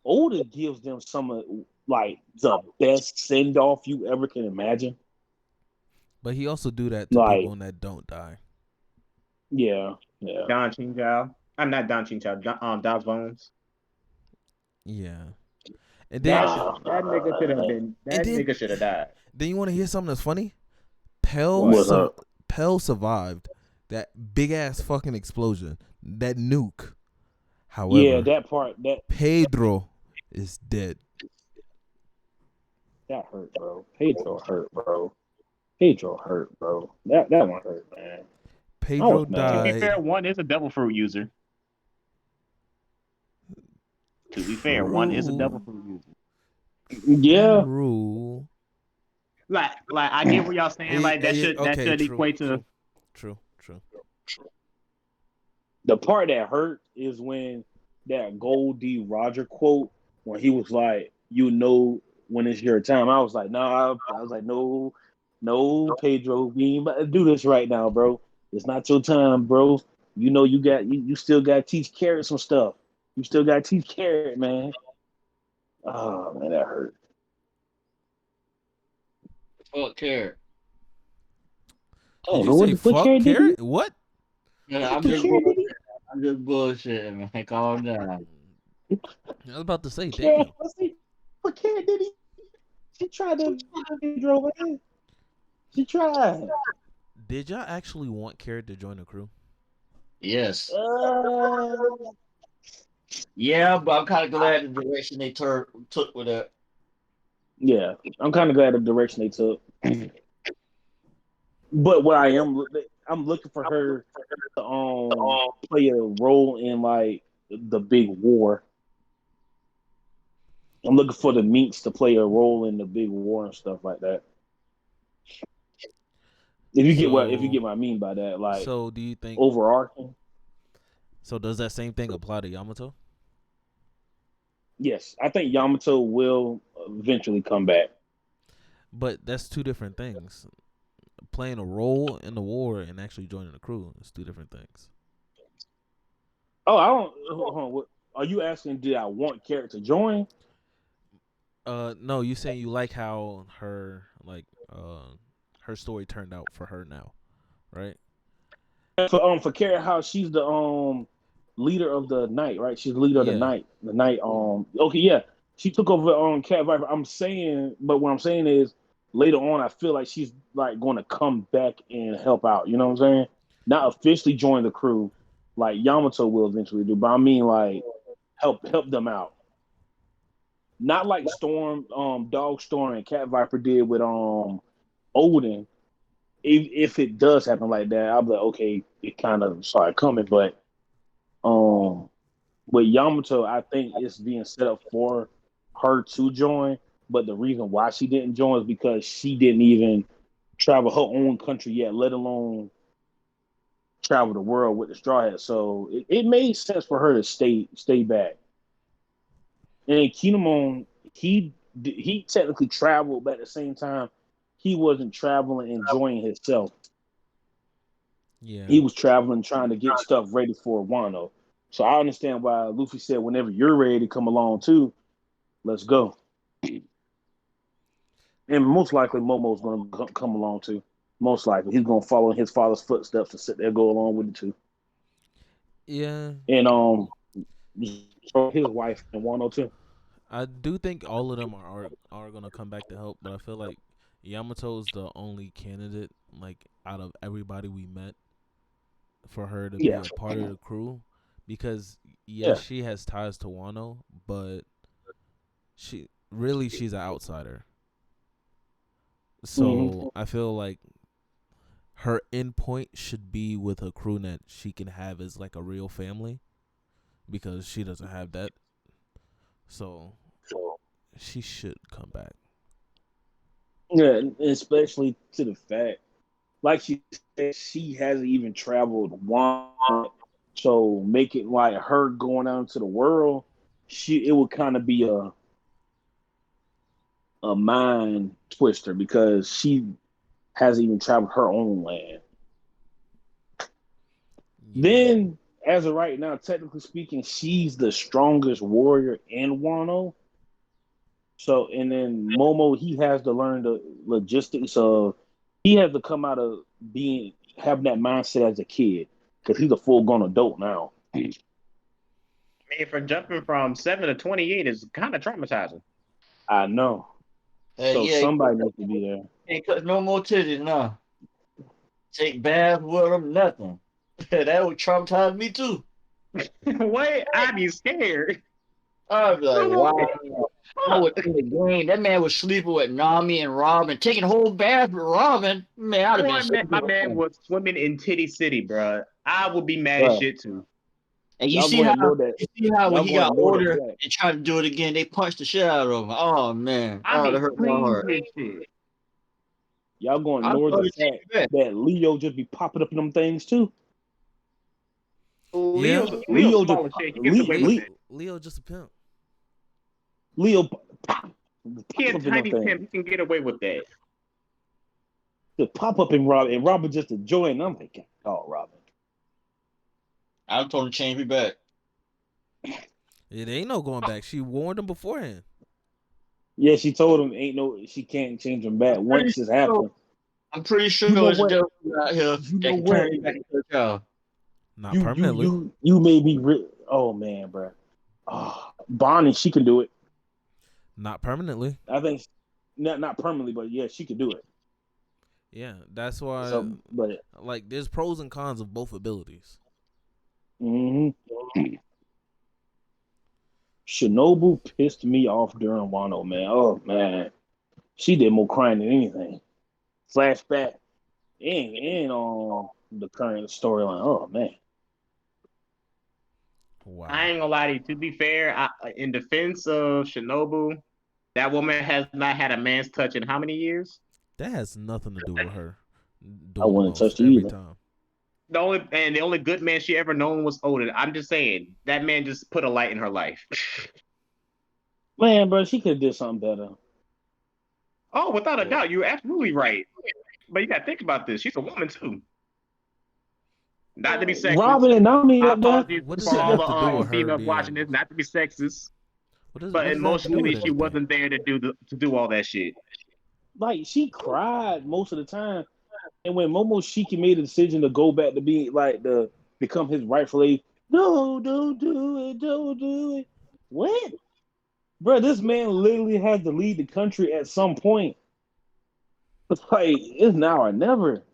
Oda gives them some of like the best send off you ever can imagine. But he also do that to people that don't die. Yeah. Don Chinchao. I'm not Don Chinchao. Dodge Bones. Yeah. And then that nigga should have been. Nigga should have died. Then you want to hear something that's funny? Pell survived that big ass fucking explosion, that nuke. However, that part. That Pedro is dead. That hurt, bro. Pedro hurt, bro. Pedro hurt, bro. That one hurt, man. Pedro was mad. To be died. fair, one is a devil fruit user. To be fair, one is a devil fruit user. Yeah. True. Like I get what y'all saying. Like that should equate to. True. The part that hurt is when that Gold D. Roger quote, when he was like, "You know when it's your time." I was like, "Nah." I was like, "No, Pedro, we ain't about to do this right now, bro. It's not your time, bro. You know you still got to teach Carrot some stuff. You still got to teach Carrot, man." Oh man, that hurt. Fuck Carrot. Oh, Did you say fuck Carrot did? Carrot? What? Yeah, I'm just bullshitting, man. Calm down. I was about to say, damn. What Carrot did he? She tried to Pedro, man. She tried. Did y'all actually want Carrot to join the crew? Yes. Yeah, but I'm kind of glad the direction they took with that. Yeah, I'm kind of glad the direction they took. But what I'm looking for her to play a role in like the big war. I'm looking for the Minks to play a role in the big war and stuff like that. If you get what I mean by that, like, so do you think overarching? So does that same thing apply to Yamato? Yes, I think Yamato will eventually come back. But that's two different things. Playing a role in the war and actually joining the crew is two different things. Oh, I don't. Hold on, are you asking? Did I want Carrot to join? No, you saying you like how her her story turned out for her now, right? For Carrot, how she's the leader of the night, right? She's the leader of the night. The night. Okay, yeah, she took over Cat Viper. But what I'm saying is later on, I feel like she's like going to come back and help out. You know what I'm saying? Not officially join the crew, like Yamato will eventually do, but I mean like help them out. Not like Storm, Dog Storm and Cat Viper did with Odin. If it does happen like that, I'll be like, okay, it kind of started coming, but with Yamato, I think it's being set up for her to join. But the reason why she didn't join is because she didn't even travel her own country yet, let alone travel the world with the Straw Hat. So it made sense for her to stay back. And Kinemon, he technically traveled, but at the same time, he wasn't traveling enjoying himself. Yeah, he was traveling trying to get stuff ready for Wano. So I understand why Luffy said, "Whenever you're ready to come along too, let's go." And most likely Momo's going to come along too. Most likely he's going to follow in his father's footsteps and sit there, go along with it too. Yeah, and his wife and Wano too. I do think all of them are gonna come back to help, but I feel like Yamato's the only candidate, like out of everybody we met, for her to be a part of the crew, because she has ties to Wano, but she's an outsider. So I feel like her endpoint should be with a crew that she can have as like a real family, because she doesn't have that. So she should come back. Yeah, especially to the fact, like she said, she hasn't even traveled one. So make it like her going out into the world, it would kind of be a mind twister because she hasn't even traveled her own land. Yeah. Then, as of right now, technically speaking, she's the strongest warrior in Wano. So, and then Momo, he has to learn the logistics of, he has to come out of having that mindset as a kid, because he's a full-grown adult now. I mean, for jumping from 7 to 28 is kind of traumatizing. I know. So somebody needs to be there. Ain't cut no more titties, no. Take baths with them, nothing. That would traumatize me too. What? I'd be scared. I'd be like, wow. I was in the game. That man was sleeping with Nami and Robin, taking a whole bath with Robin. Man, I'd have been so My man was swimming in Titty City, bro. I would be mad as shit too. And Y'all gonna ignore that. when he got older that. and tried to do it again, they punched the shit out of him. Oh man, I that hurt my heart. Y'all gonna ignore the fact that Leo just be popping up in them things too. Yeah. Leo just a pimp. Leo, he a tiny pimp. He can get away with that. The pop up in Robin, and Robin just enjoying. I'm like, oh, Robin. I told him to change me back. It ain't no going back. She warned him beforehand. Yeah, she told him she can't change him back once this happened. I'm pretty sure there's a devil out here that can turn you back into a child. Not permanently. You made me oh man, bro. Oh, Bonnie, she can do it. Not permanently. I think not permanently, but yeah, she could do it. Yeah, that's why. But like, there's pros and cons of both abilities. Mm-hmm. Shinobu pissed me off during Wano, man. Oh man, she did more crying than anything. Flashback and on the current storyline. Oh man. Wow. I ain't gonna lie to you. To be fair, in defense of Shinobu, that woman has not had a man's touch in how many years? That has nothing to do with her. I wouldn't touch you either. Time. The only good man she ever known was Oden. I'm just saying that man just put a light in her life. Man, bro, she could have did something better. Oh, without a doubt, you're absolutely right. But you gotta think about this. She's a woman too. Not to be sexist. Robin and Nami, what does for all the females watching this, not to be sexist. But emotionally, she wasn't there to do all that shit. Like, she cried most of the time. And when Momoshiki made a decision to go back to be to become his rightful age, no, don't do it. What? Bro, this man literally has to lead the country at some point. It's like, it's now or never.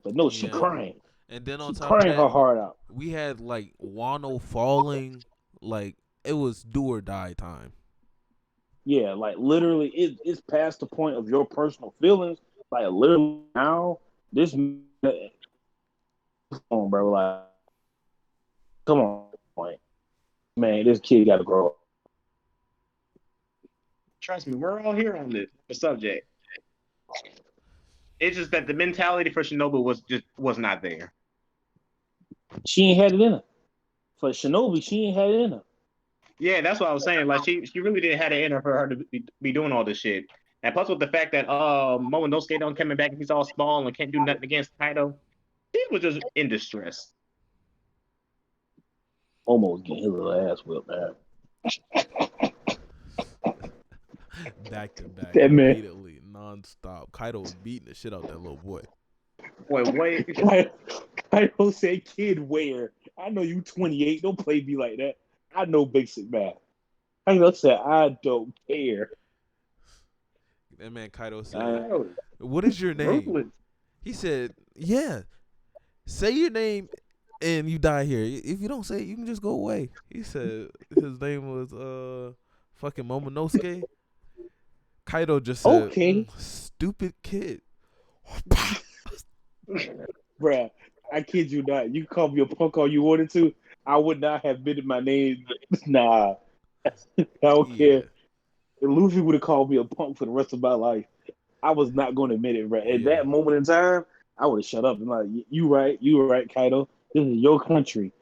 But no, she crying. And then on top crying of that, her heart out. We had like Wano falling, like it was do or die time. Yeah, like literally, it's past the point of your personal feelings. Like literally now, this come on, bro. Like, come on, man. This kid got to grow up. Trust me, we're all here on the subject. It's just that the mentality for Shinobu was not there. She ain't had it in her. For Shinobi, she ain't had it in her. Yeah, that's what I was saying. Like she really didn't have it in her for her to be doing all this shit. And plus with the fact that Momonosuke don't coming back and he's all small and can't do nothing against Kaido, he was just in distress. Almost getting his little ass whipped, man. Back to back, that immediately, non-stop. Kaido was beating the shit out that little boy. Wait. Kaido said, "Kid, where? I know you 28. Don't play me like that. I know basic math." Kaido said, "I don't care." That man Kaido said, "What is your name?" He said, "Yeah, say your name and you die here. If you don't say it, you can just go away." He said his name was fucking Momonosuke. Kaido just said, "Okay, stupid kid." Bruh, I kid you not. You can call me a punk all you wanted to. I would not have admitted my name. Nah. I don't care. If Luffy would have called me a punk for the rest of my life, I was not going to admit it, right? At that moment in time, I would have shut up and like, you were right, Kaido. This is your country.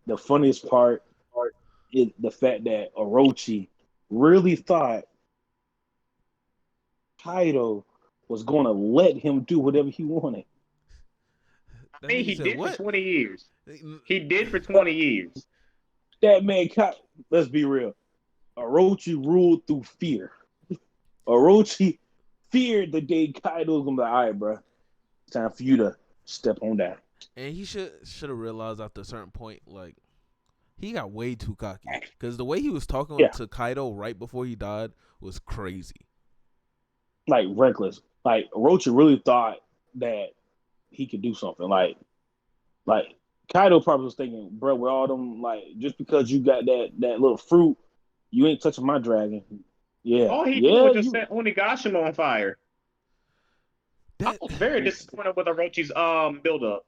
The funniest part is the fact that Orochi really thought Kaido was going to let him do whatever he wanted. I mean, he did for 20 years. He did for 20 years. That man, let's be real. Orochi ruled through fear. Orochi feared the day Kaido was going to be like, all right, bro, it's time for you to step on down. And he should have realized after a certain point, like, he got way too cocky. Because the way he was talking to Kaido right before he died was crazy. Like, reckless. Like, Orochi really thought that he could do something. Like Kaido probably was thinking, bro, with all them like, just because you got that little fruit, you ain't touching my dragon. Yeah, All he did yeah, was just set Onigashima on fire. I That was very disappointed with Orochi's build up.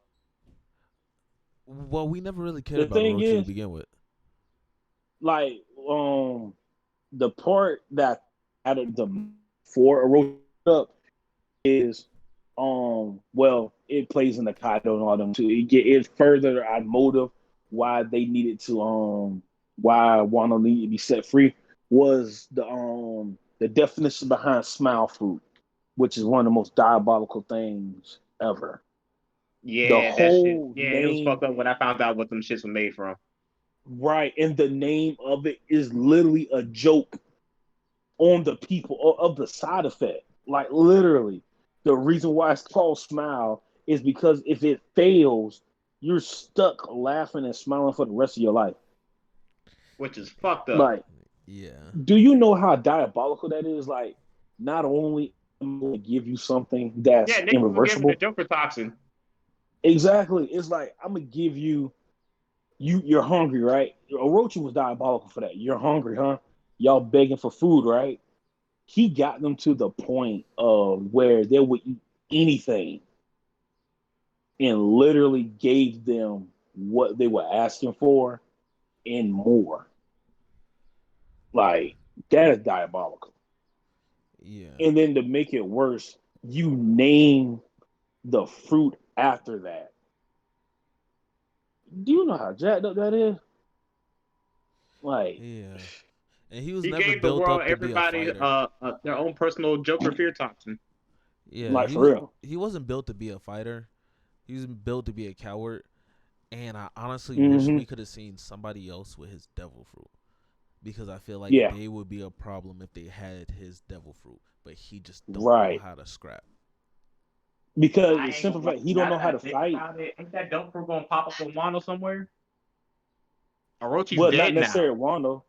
well, we never really cared The about thing Orochi to is, begin with. like, the part that added the for Orochi up is, well, it plays in the Kaido and all them too. It further our motive why they needed to, why Wano needed to be set free was the definition behind smile fruit, which is one of the most diabolical things ever. The Yeah, that shit. whole Yeah, it was name, fucked up when I found out what them shits were made from. right, and the name of it is literally a joke on the people of the side effect. Like literally, the reason why it's called smile is because if it fails, you're stuck laughing and smiling for the rest of your life. Which is fucked up. Like, Yeah. do you know how diabolical that is? Like, not only am I going to give you something that's Yeah, niggas was giving the irreversible. Joker toxin. Exactly. It's like I'm gonna give you. You're hungry, right? Orochi was diabolical for that. You're hungry, huh? Y'all begging for food, right? He got them to the point of where they would eat anything and literally gave them what they were asking for and more. Like, that is diabolical. Yeah. And then to make it worse, you name the fruit after that. Do you know how jacked up that is? Like, Yeah. And he was He never gave the built world, up to be a everybody, fighter. their own personal Joker fear toxin. Yeah, like for real. he wasn't built to be a fighter. He was built to be a coward. And I honestly wish Mm-hmm. we could have seen somebody else with his devil fruit. Because I feel like Yeah. they would be a problem if they had his devil fruit. But he just don't know Right. how to scrap. Because I the ain't simple gonna fact he lie, don't know now how that to I think fight. about it, ain't that dope for gonna pop up on Wano somewhere? Orochi's Well, not dead now. necessarily Wano,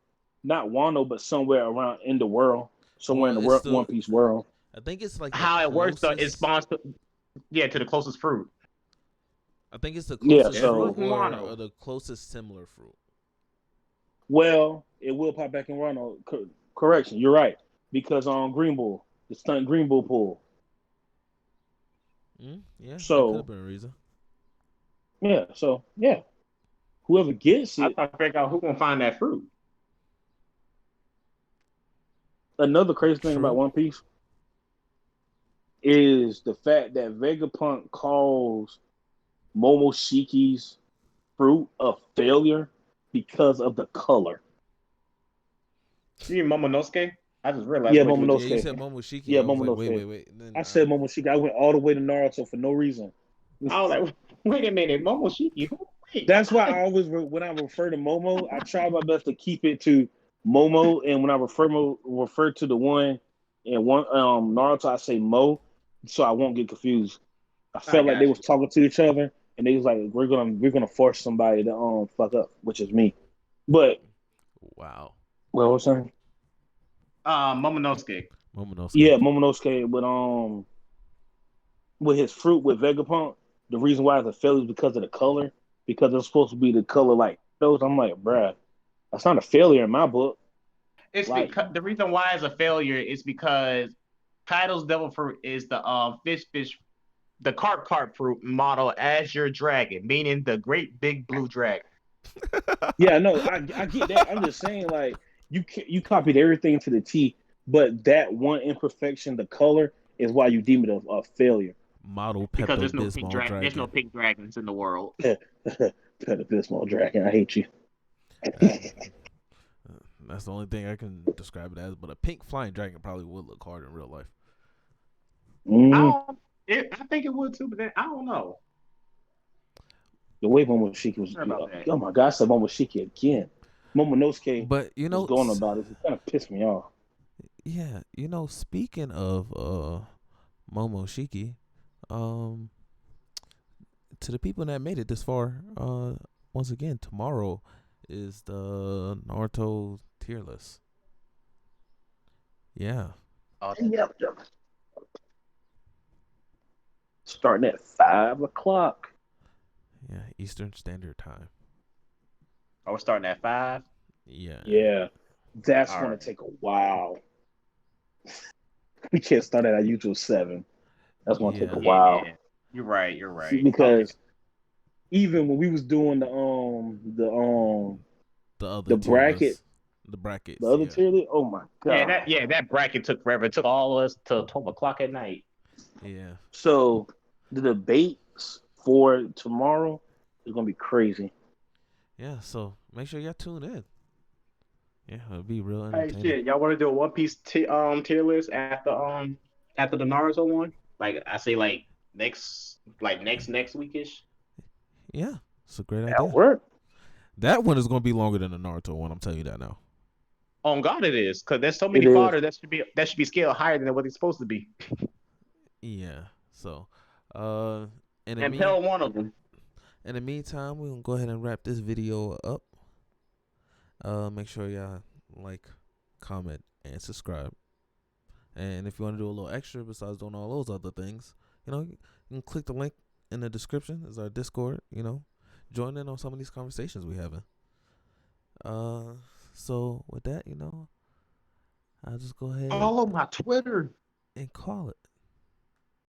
not Wano, but somewhere around in the world, somewhere Well, in it's the One Piece world. I think it's like the How it works though, it closest. spawns to the closest fruit. I think it's the Yeah, closest There's fruit one from or Wano. the closest similar fruit. Well, it will pop back in Wano. Correction, you're right. Because on Green Bull, the stunt Green Bull pool. Yeah, that could have So been a reason. yeah, whoever gets I it. thought to figure out who gonna find that fruit. Another crazy thing about True. One Piece is the fact that Vegapunk calls Momoshiki's fruit a failure because of the color. You mean Momonosuke? I just realized Yeah, what you were Yeah, you Momonosuke. said Momoshiki. Yeah, I was like, Momonosuke. wait. And then, I said Momoshiki. I went all the way to Naruto for no reason. I was like, wait a minute, Momoshiki. Wait. That's why I always, when I refer to Momo, I try my best to keep it to Momo, and when I refer to the one in one Naruto, I say Mo, so I won't get confused. I I felt like got they you. was talking to each other, and they was like, "We're gonna force somebody to fuck up," which is me. But wow, what was I saying? Momonosuke. Momonosuke. Yeah, Momonosuke with his fruit with Vegapunk. The reason why it's a failure is because of the color, because it's supposed to be the color like those. I'm like, bruh, that's not a failure in my book. It's Like, because the reason why it's a failure is because Kaido's devil fruit is the fish the carp fruit model as your dragon, meaning the great big blue dragon. yeah, no, I get that. I'm just saying, like, you copied everything to the T, but that one imperfection, the color, is why you deem it a failure. Model Because Pepto there's no pink Bismol dragon. There's no dragon. pink dragons in the world. Pepto-Bismol dragon, I hate you. That's the only thing I can describe it as. But a pink flying dragon probably would look hard in real life. I think it would too, but then I don't know. The way Momoshiki was, oh my God, I said Momoshiki again. Momonosuke But was going about it. It kind of pissed me off. Yeah, speaking of Momoshiki, to the people that made it this far, once again, tomorrow is the Naruto tier list. Yeah. Yep. Starting at 5 o'clock. Yeah, Eastern Standard Time. Oh, we're starting at 5. Yeah. Yeah, that's All going right. to take a while. We can't start at our usual 7. That's going to take a Yeah. while. Yeah. You're right. You're right. Because Okay. even when we was doing The other the tier bracket, list. The brackets. the other Yeah. tier list, oh my god. That bracket took forever. It took all of us till 12 o'clock at night. Yeah. So the debates for tomorrow is going to be crazy. Yeah. So make sure y'all tune in. Yeah, it'll be real Hey, entertaining. shit, y'all want to do a One Piece tier list after the Naruto one? Like I say, next weekish. Yeah, it's a great That'll idea. work. That one is going to be longer than the Naruto one. I'm telling you that now. On God, it is, because there's so many It is. fodder that should be scaled higher than what it's supposed to be. Yeah. So, And Pell one of them. in the meantime, we're gonna go ahead and wrap this video up. Make sure y'all like, comment, and subscribe. And if you want to do a little extra besides doing all those other things, you can click the link in the description. It's our Discord. Join in on some of these conversations we having. So with that, I'll just go ahead Follow my Twitter. and call it.